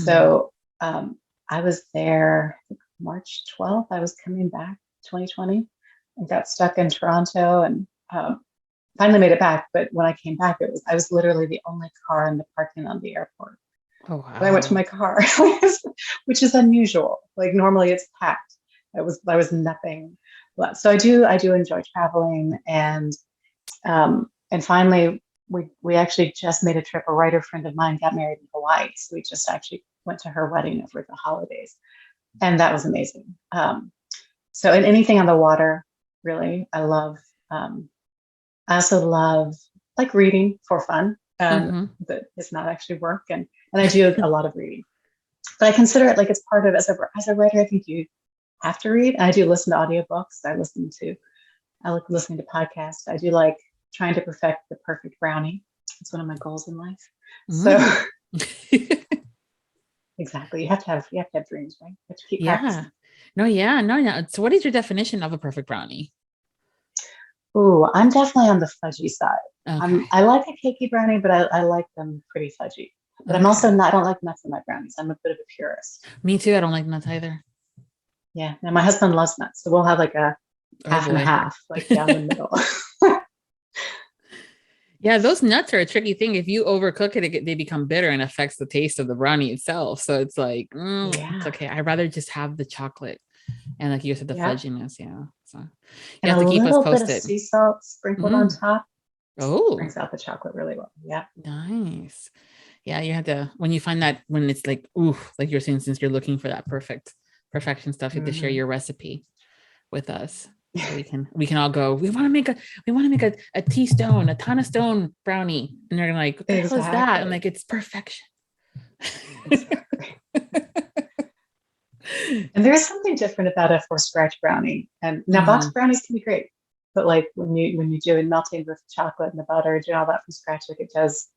So I was there, I think March 12th. I was coming back 2020 and got stuck in Toronto, and finally made it back. But when I came back, I was literally the only car in the parking lot of the airport. Oh, wow. So I went to my car, which is unusual. Like normally it's packed. I was nothing left. So I do enjoy traveling, and finally we actually just made a trip. A writer friend of mine got married in Hawaii, so we just actually went to her wedding over the holidays. And that was amazing. So and anything on the water, really, I love. I also love like reading for fun, but it's not actually work. And I do a lot of reading, but I consider it like it's part of, as a writer, I think you have to read. I do listen to audiobooks. I like listening to podcasts. I do like trying to perfect the perfect brownie. It's one of my goals in life. So exactly. You have to have dreams, right? You have to keep practicing. No. So what is your definition of a perfect brownie? Ooh, I'm definitely on the fudgy side. Okay. I like a cakey brownie, but I like them pretty fudgy. But I'm also I don't like nuts in my brownies. I'm a bit of a purist. Me too. I don't like nuts either. Yeah. Now my husband loves nuts. So we'll have like a half and half, like down the middle. Yeah, those nuts are a tricky thing. If you overcook it, they become bitter and affects the taste of the brownie itself. So it's like, it's okay. I'd rather just have the chocolate and like you said, the fudginess. Yeah. So you have to keep us posted. A little bit of sea salt sprinkled on top. Oh, brings out the chocolate really well. Yeah. Nice. Yeah. You have to, when you find that, when it's like, ooh, like you're saying, since you're looking for that perfection stuff, you have to share your recipe with us. So we can all go, we want to make a tea stone, a Tana stone brownie. And they're like, what the hell is that? I'm like, it's perfection. Exactly. And there is something different about a from scratch brownie. And now box brownies can be great, but like when you do it melting with chocolate and the butter, do all that from scratch, like it does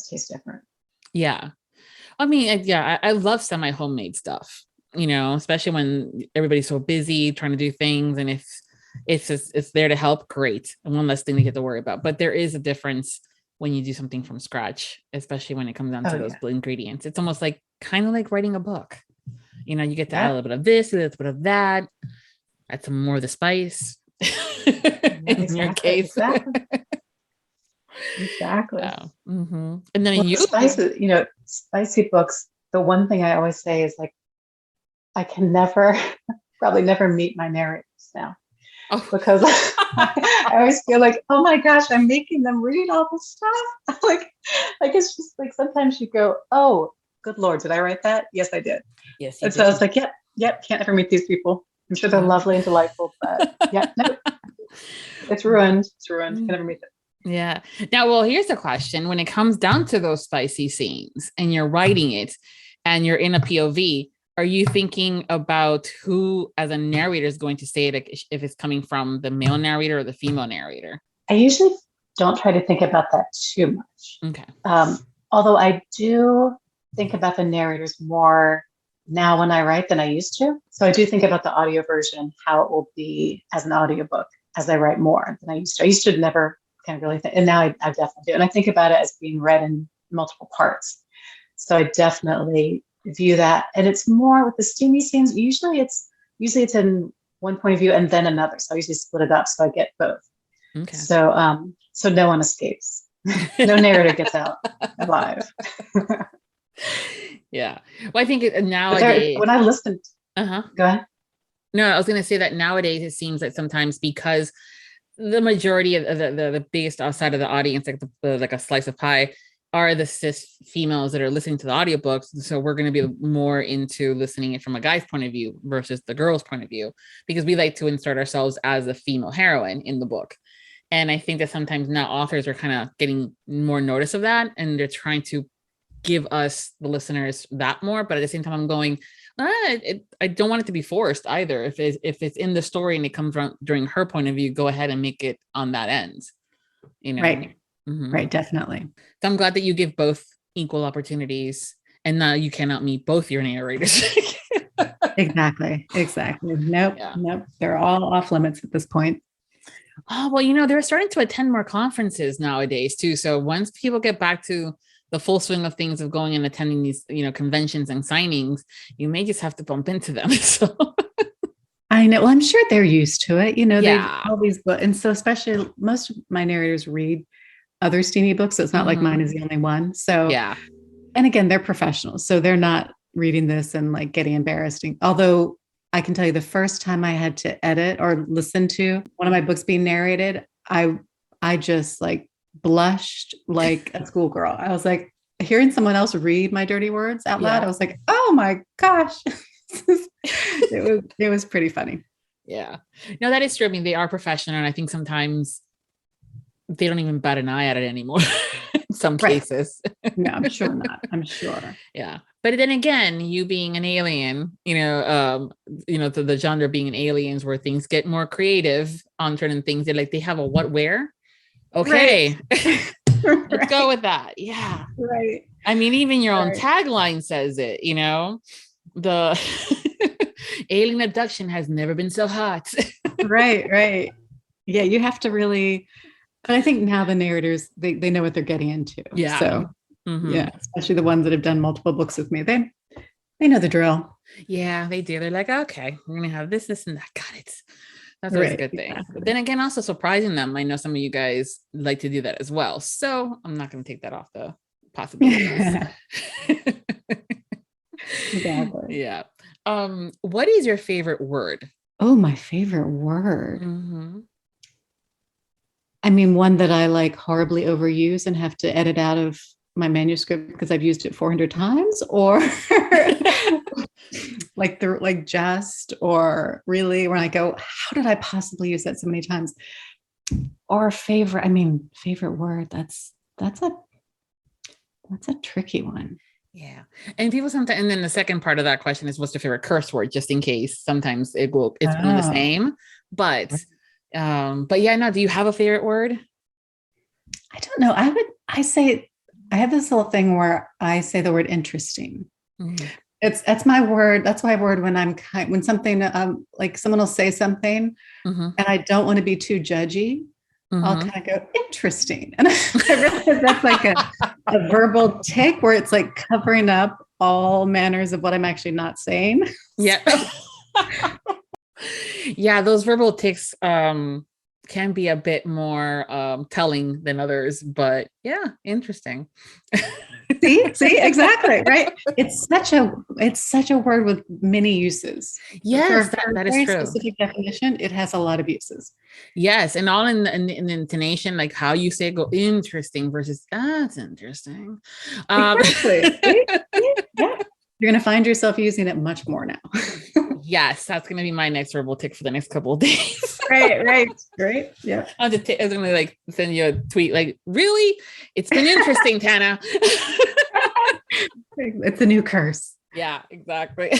taste different. Yeah. I mean, I love semi-homemade stuff, especially when everybody's so busy trying to do things. And if it's there to help, great. And one less thing to get to worry about. But there is a difference when you do something from scratch, especially when it comes down to those ingredients. It's almost like kind of like writing a book. You get to add a little bit of this, a little bit of that, add some more of the spice. In your case. Exactly. Yeah. And then spices, spicy books. The one thing I always say is like, I can probably never meet my narrators now, because I always feel like, oh my gosh, I'm making them read all this stuff. like it's just like sometimes you go, oh, good Lord, did I write that? Yes, I did. Yes. And so I was like, yep, can't ever meet these people. I'm sure they're lovely and delightful, but nope. It's ruined. Can never meet them. Yeah. Now, well, here's a question. When it comes down to those spicy scenes and you're writing it and you're in a POV, are you thinking about who as a narrator is going to say it, if it's coming from the male narrator or the female narrator? I usually don't try to think about that too much. Okay. Although I do think about the narrators more now when I write than I used to. So I do think about the audio version, how it will be as an audiobook as I write more than I used to. I used to never kind of really think, and now I definitely do. And I think about it as being read in multiple parts. So I definitely view that. And it's more with the steamy scenes. Usually it's in one point of view and then another. So I usually split it up so I get both. Okay. So so no one escapes. No narrator gets out alive. Yeah. Well, I think nowadays when I listened, go ahead. No, I was going to say that nowadays it seems that sometimes because the majority of the biggest outside of the audience, like a slice of pie, are the cis females that are listening to the audiobooks. So we're going to be more into listening it from a guy's point of view versus the girl's point of view, because we like to insert ourselves as a female heroine in the book. And I think that sometimes now authors are kind of getting more notice of that, and they're trying to give us, the listeners, that more. But at the same time, I'm going, I don't want it to be forced either. If it's in the story and it comes from during her point of view, go ahead and make it on that end. Right. Right. Definitely. So I'm glad that you give both equal opportunities, and now you cannot meet both your narrators. Exactly. Nope. They're all off limits at this point. Oh, well, they're starting to attend more conferences nowadays too. So once people get back to the full swing of things of going and attending these, conventions and signings, you may just have to bump into them. So I know. Well, I'm sure they're used to it. They always, and so especially most of my narrators read other steamy books. So it's not like mine is the only one. So, and again, they're professionals. So they're not reading this and like getting embarrassed. Although I can tell you the first time I had to edit or listen to one of my books being narrated, I just like blushed like a schoolgirl. I was like, hearing someone else read my dirty words out loud, I was like, oh my gosh. It was pretty funny. Yeah. No, that is true. I mean, they are professional, and I think sometimes they don't even bat an eye at it anymore in some cases. No, I'm sure not. I'm sure. Yeah. But then again, you being an alien, the genre being an aliens, where things get more creative on certain things. They're like, they have a what, where? Okay. Right. Let's go with that. Yeah. Right. I mean, even your own tagline says it, the alien abduction has never been so hot. Right. Yeah. You have to really, and I think now the narrators, they know what they're getting into. Yeah. So yeah, especially the ones that have done multiple books with me. They know the drill. Yeah, they do. They're like, okay, we're going to have this, and that. Got it. That's always a good thing. Exactly. But then again, also surprising them. I know some of you guys like to do that as well. So I'm not going to take that off the possibilities. Exactly. Yeah. What is your favorite word? Oh, my favorite word. I mean, one that I like horribly overuse and have to edit out of my manuscript because I've used it 400 times, or like just, or really, when I go, how did I possibly use that so many times? Or favorite word. That's a tricky one. Yeah. And people sometimes, and then the second part of that question is, what's your favorite curse word? Just in case sometimes it's one of the same, but yeah, no, do you have a favorite word? I don't know. I have this little thing where I say the word interesting. That's my word. That's my word when something, like someone will say something and I don't want to be too judgy. I'll kind of go, interesting. And I realize that's like a verbal tick where it's like covering up all manners of what I'm actually not saying. Yeah. Yeah. Those verbal ticks, can be a bit more telling than others, but yeah, interesting. See, exactly, right? It's such a word with many uses. Yes, for that a is very true. Specific definition, it has a lot of uses. Yes, and all in the intonation, like how you say it, go interesting versus that's interesting. Exactly. Yeah. You're going to find yourself using it much more now. Yes, that's going to be my next verbal tick for the next couple of days. Right. Yeah. I was going to like send you a tweet like, really? It's been interesting, Tana. It's a new curse. Yeah, exactly.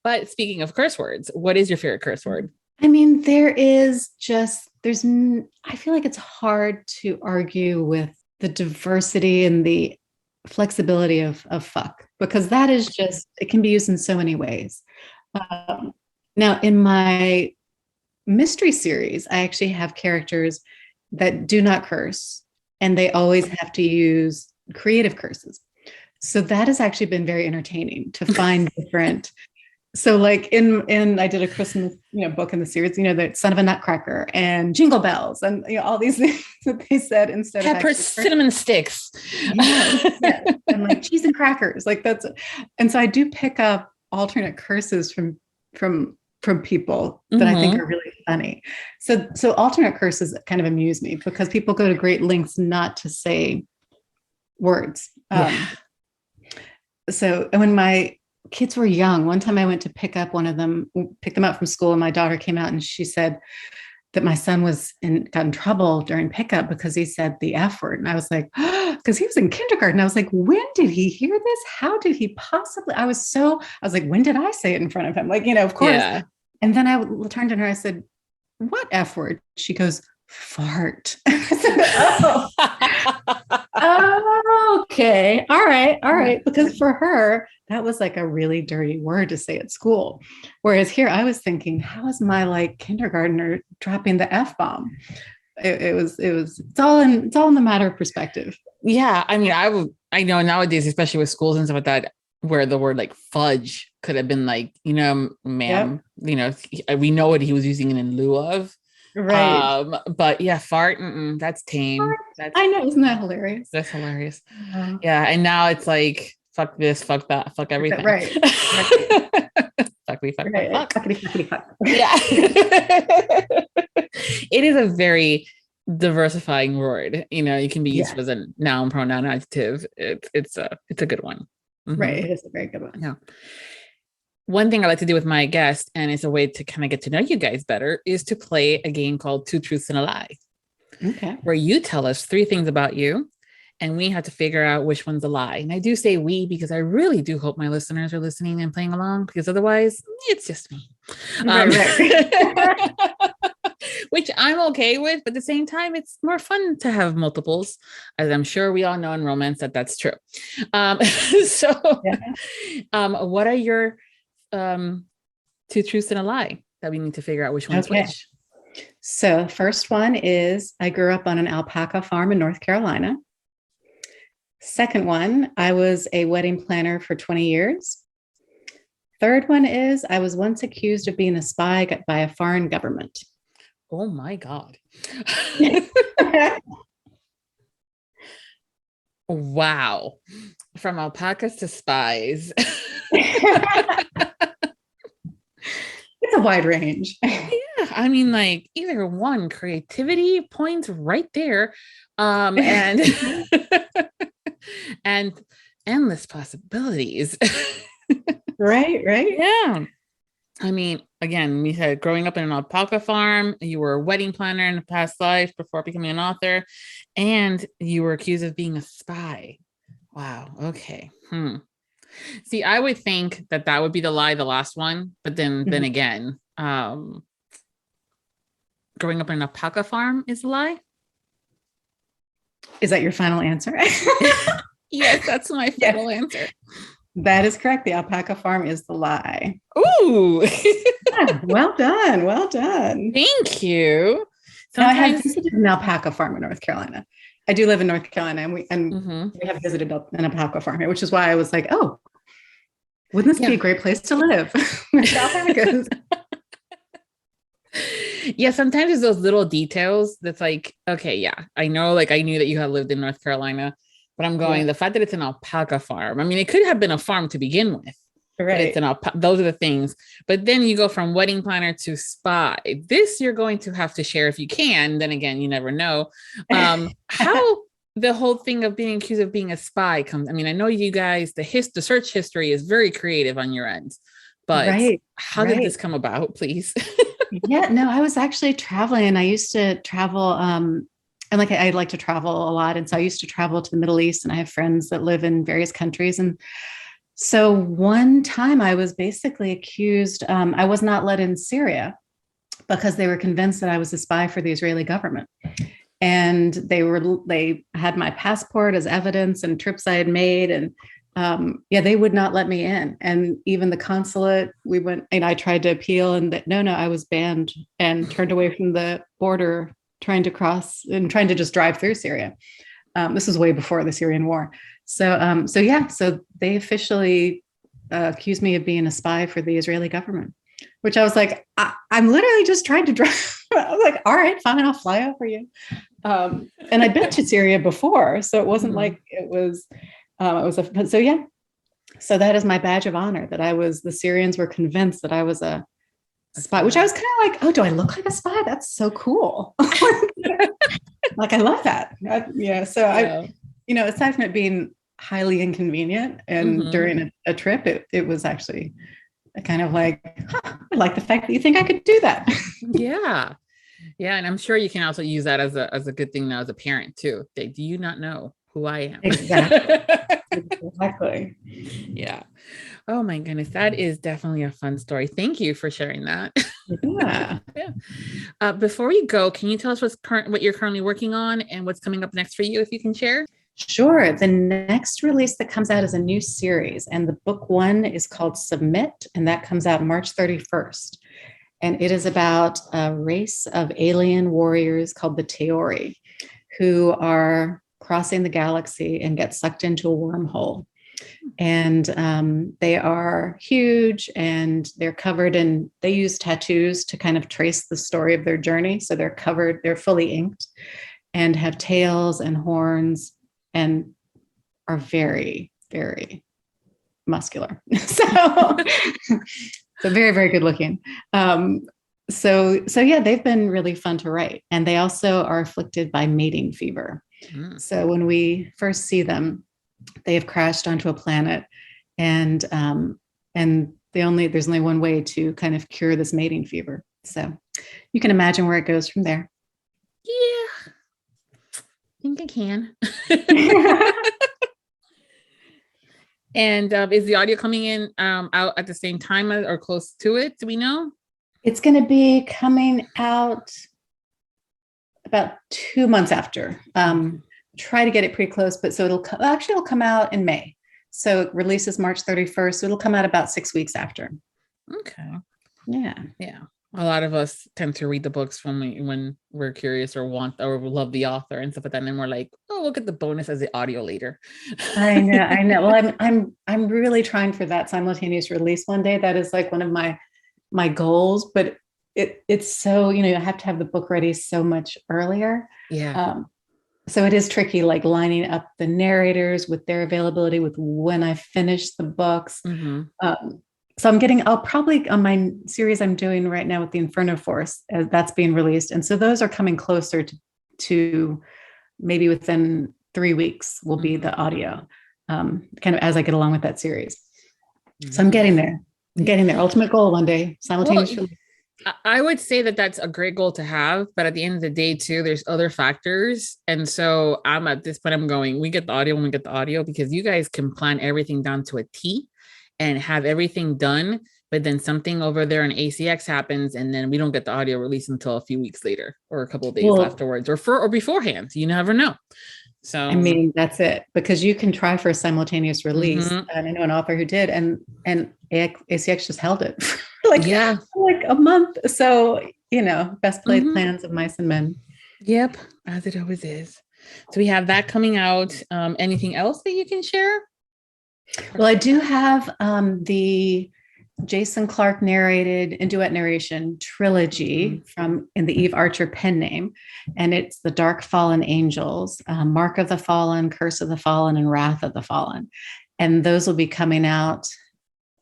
But speaking of curse words, what is your favorite curse word? I mean, I feel like it's hard to argue with the diversity and the flexibility of fuck, because that is just, it can be used in so many ways. Now in my mystery series, I actually have characters that do not curse, and they always have to use creative curses. So that has actually been very entertaining to find different. So like I did a Christmas, book in the series, the son of a nutcracker and jingle bells and all these things that they said instead of pepper, cinnamon sticks. Yeah. And like cheese and crackers, like that's, and so I do pick up alternate curses from people that I think are really funny. So alternate curses kind of amuse me because people go to great lengths not to say words. So when my kids were young, one time I went to pick them up from school, and my daughter came out and she said that my son got in trouble during pickup because he said the F word. And I was like, because he was in kindergarten. I was like, when did he hear this? How did he possibly? I was like, when did I say it in front of him? Like, of course. Yeah. And then I turned to her, I said, what F word? She goes, fart. Oh, okay. All right. Because for her, that was like a really dirty word to say at school. Whereas here I was thinking, how is my like kindergartner dropping the F-bomb? It's all in the matter of perspective. Yeah. I mean, I know nowadays, especially with schools and stuff like that, where the word like fudge could have been like, ma'am, we know what he was using it in lieu of. Right. But yeah, fart, that's tame. I know, isn't that hilarious? That's hilarious. Yeah, and now it's like fuck this, fuck that, fuck everything. Right. Fuck me, fuck, right. fuck. Fuck. Yeah. It is a very diversifying word. You can be used as a noun, pronoun, adjective. It's a good one. Right. It is a very good one. Yeah. one thing I like to do with my guests, and it's a way to kind of get to know you guys better, is to play a game called Two Truths and a Lie. Okay. Where you tell us 3 things about you, and we have to figure out which one's a lie. And I do say we because I really do hope my listeners are listening and playing along, because otherwise it's just me. Right. Which I'm okay with, but at the same time, it's more fun to have multiples, as I'm sure we all know in romance that's true. What are your 2 truths and a lie that we need to figure out which one's which? So first one is I grew up on an alpaca farm in North Carolina. Second one, I was a wedding planner for 20 years. Third one is I was once accused of being a spy by a foreign government. Oh my God. Wow. From alpacas to spies. It's a wide range. Yeah, I mean, like either one, creativity points right there, and and endless possibilities. Right. Yeah. I mean, again, we said growing up in an alpaca farm, you were a wedding planner in a past life before becoming an author, and you were accused of being a spy. Wow. Okay. See, I would think that would be the lie, the last one, but then again, growing up in an alpaca farm is a lie. Is that your final answer? Yes, that's my final answer. That is correct. The alpaca farm is the lie. Ooh. Yeah, well done. Thank you. Now, I have visited an alpaca farm in North Carolina. I do live in North Carolina, and we have visited an alpaca farm here, which is why I was like, oh, wouldn't this be a great place to live with alpacas? Yeah, sometimes it's those little details that's like, okay, yeah, I know, like I knew that you had lived in North Carolina, but I'm going, the fact that it's an alpaca farm, I mean, it could have been a farm to begin with. Right. It's those are the things. But then you go from wedding planner to spy. This you're going to have to share if you can. Then again, you never know. How the whole thing of being accused of being a spy comes. I mean, I know you guys, the search history is very creative on your end, but how did this come about, please? Yeah, no, I was actually traveling. I used to travel, and like I like to travel a lot. And so I used to travel to the Middle East, and I have friends that live in various countries. And so one time I was basically accused, I was not let in Syria because they were convinced that I was a spy for the Israeli government. And they had my passport as evidence and trips I had made. And they would not let me in. And even the consulate, we went, and I tried to appeal, and that, no, I was banned and turned away from the border, trying to cross and trying to just drive through Syria. This was way before the Syrian war. So they officially accused me of being a spy for the Israeli government, which I was like, I'm literally just trying to drive. I was like, all right, fine, I'll fly over you. And I'd been to Syria before, so it wasn't like it was. So that is my badge of honor, that the Syrians were convinced that I was a spy, which I was kind of like, oh, do I look like a spy? That's so cool. Like, I love that. Aside from it being highly inconvenient and during a trip, it was actually kind of like, I like the fact that you think I could do that. Yeah. And I'm sure you can also use that as a good thing now as a parent too. Do you not know who I am? Exactly. Yeah. Oh my goodness. That is definitely a fun story. Thank you for sharing that. Yeah. Before we go, can you tell us what you're currently working on and what's coming up next for you, if you can share? Sure. The next release that comes out is a new series, and the book 1 is called Submit, and that comes out March 31st. And it is about a race of alien warriors called the Teori, who are crossing the galaxy and get sucked into a wormhole. And they are huge, and they're covered in, they use tattoos to kind of trace the story of their journey. So they're fully inked and have tails and horns and are very, very muscular. So very, very good looking. They've been really fun to write. And they also are afflicted by mating fever. So when we first see them, they have crashed onto a planet, and there's only one way to kind of cure this mating fever. So you can imagine where it goes from there. Yeah, I think I can. And is the audio coming in out at the same time or close to it? Do we know? It's going to be coming out about 2 months after. Try to get it pretty close, but so it'll come out in May. So it releases March 31st. So it'll come out about 6 weeks after. Okay. Yeah. A lot of us tend to read the books when we're curious or want or love the author and stuff like that. And then we're like, oh, we'll get the bonus as the audio later. I know. Well, I'm really trying for that simultaneous release one day. That is like one of my goals, but it's so, I have to have the book ready so much earlier. Yeah. So it is tricky, like lining up the narrators with their availability with when I finish the books. Mm-hmm. So I'll probably on my series I'm doing right now with the Inferno Force, that's being released. And so those are coming closer to maybe within 3 weeks will be the audio, kind of as I get along with that series. Mm-hmm. So I'm getting there. Ultimate goal one day, simultaneously. Well, I would say that that's a great goal to have, but at the end of the day too, there's other factors. And so I'm at this point, I'm going, we get the audio when we get the audio, because you guys can plan everything down to a T and have everything done. But then something over there in ACX happens, and then we don't get the audio released until a few weeks later or a couple of days afterwards or beforehand. You never know. So, I mean, that's it, because you can try for a simultaneous release. Mm-hmm. And I know an author who did, and ACX just held it like a month. So, best laid plans of mice and men. Yep. As it always is. So we have that coming out. Anything else that you can share? Well, I do have the Jason Clark narrated and duet narration trilogy in the Eve Archer pen name. And it's The Dark Fallen Angels, Mark of the Fallen, Curse of the Fallen, and Wrath of the Fallen. And those will be coming out,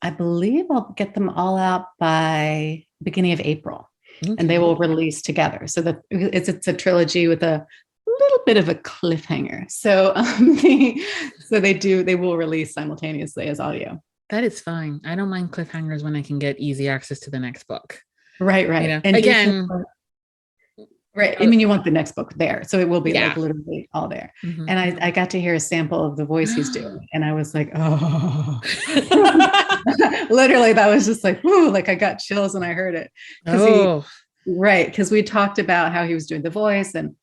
I believe I'll get them all out by beginning of April. Okay. And they will release together. So it's a trilogy with a little bit of a cliffhanger. So they will release simultaneously as audio. That is fine. I don't mind cliffhangers when I can get easy access to the next book. Right. And again, right. I mean, you want the next book there. So it will be like literally all there. Mm-hmm. And I got to hear a sample of the voice he's doing. And I was like, oh, literally that was just like, whoo, like I got chills when I heard it. Because we talked about how he was doing the voice. And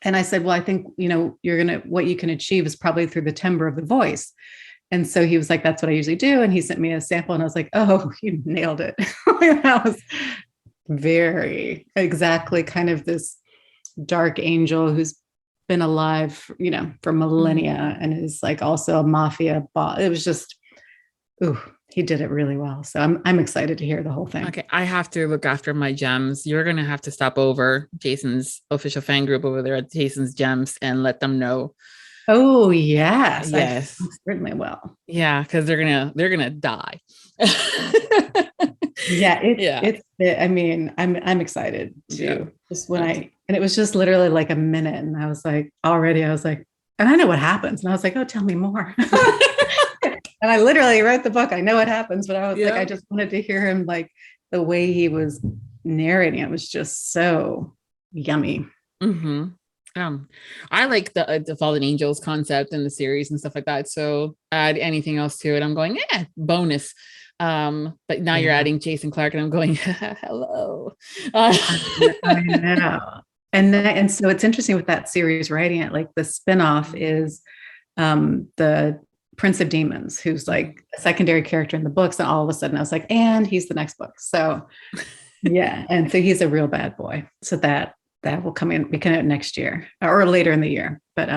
I said, well, I think, what you can achieve is probably through the timbre of the voice. And so he was like, that's what I usually do. And he sent me a sample and I was like, oh, you nailed it. That was very exactly kind of this dark angel who's been alive, for millennia and is like also a mafia boss. It was just, he did it really well. So I'm excited to hear the whole thing. Okay. I have to look after my gems. You're going to have to stop over Jason's official fan group over there at Jason's Gems and let them know. Oh yes. I certainly will. Yeah. Cause they're going to die. I mean, I'm excited too. Just and it was just literally like a minute. And I was like, and I know what happens. And I was like, oh, tell me more. And I literally wrote the book. I know what happens, but I was like, I just wanted to hear him, like the way he was narrating. It was just so yummy. Mm-hmm. I like the Fallen Angels concept and the series and stuff like that. So add anything else to it, I'm going, bonus. But now you're adding Jason Clark and I'm going, hello. I know. And so it's interesting with that series writing it, like the spinoff is the Prince of Demons, who's like a secondary character in the books. And all of a sudden I was like, and he's the next book. So and so he's a real bad boy. So that will come out next year or later in the year. But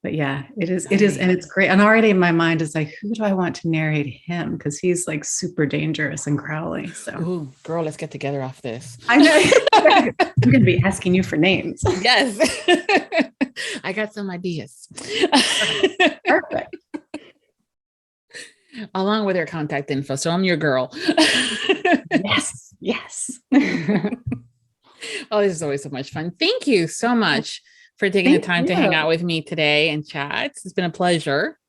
it is, and it's great. And already in my mind is like, who do I want to narrate him? Because he's like super dangerous and growly. So, ooh, girl, let's get together off this. I know. I'm going to be asking you for names. Yes, I got some ideas. Perfect. Along with their contact info, so I'm your girl. Yes. Oh, this is always so much fun. Thank you so much for taking the time to hang out with me today and chat. It's been a pleasure.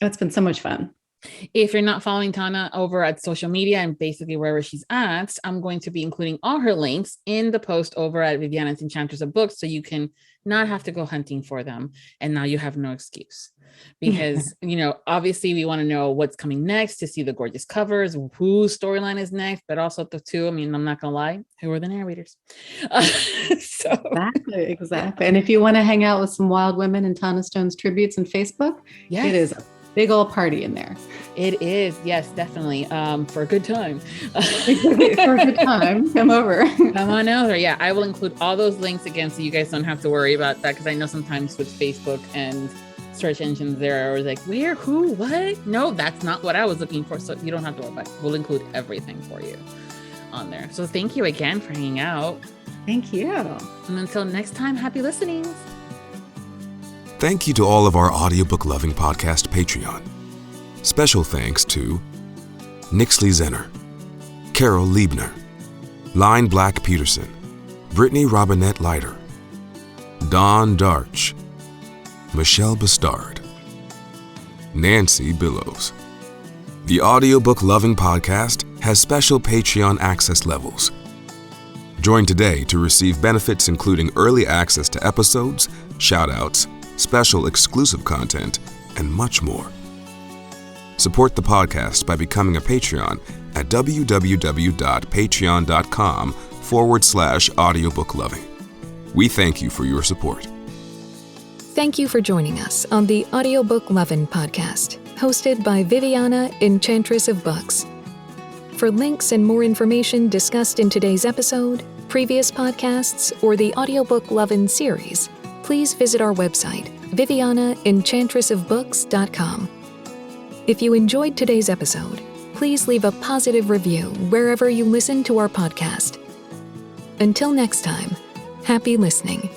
Oh, it's been so much fun. If you're not following Tana over at social media and basically wherever she's at, I'm going to be including all her links in the post over at Viviana's Enchantress of Books, so you can not have to go hunting for them. And now you have no excuse, because, obviously we want to know what's coming next, to see the gorgeous covers, whose storyline is next, but also the two, I'm not going to lie, who are the narrators? Exactly. And if you want to hang out with some wild women and Tana Stone's tributes and Facebook, yes. It is a big old party in there. It is. Yes, definitely. For a good time. For a good time. Come over. Come on over. Yeah, I will include all those links again, so you guys don't have to worry about that, because I know sometimes with Facebook and search engines, they're always like, where, who, what? No, that's not what I was looking for. So you don't have to worry about it. We'll include everything for you on there. So thank you again for hanging out. Thank you. And until next time, happy listening. Thank you to all of our Audiobook Lovin Podcast Patreon. Special thanks to Nixley Zenner, Carol Liebner, Line Black Peterson, Brittany Robinette Leiter, Dawn Darch, Michelle Bastard, Nancy Billows. The Audiobook Lovin Podcast has special Patreon access levels. Join today to receive benefits including early access to episodes, shout-outs, special exclusive content, and much more. Support the podcast by becoming a Patreon at www.patreon.com/audiobookloving. We thank you for your support. Thank you for joining us on the Audiobook Lovin Podcast, hosted by Viviana, Enchantress of Books. For links and more information discussed in today's episode, previous podcasts, or the Audiobook Lovin Series, please visit our website, vivianaenchantressofbooks.com. If you enjoyed today's episode, please leave a positive review wherever you listen to our podcast. Until next time, happy listening.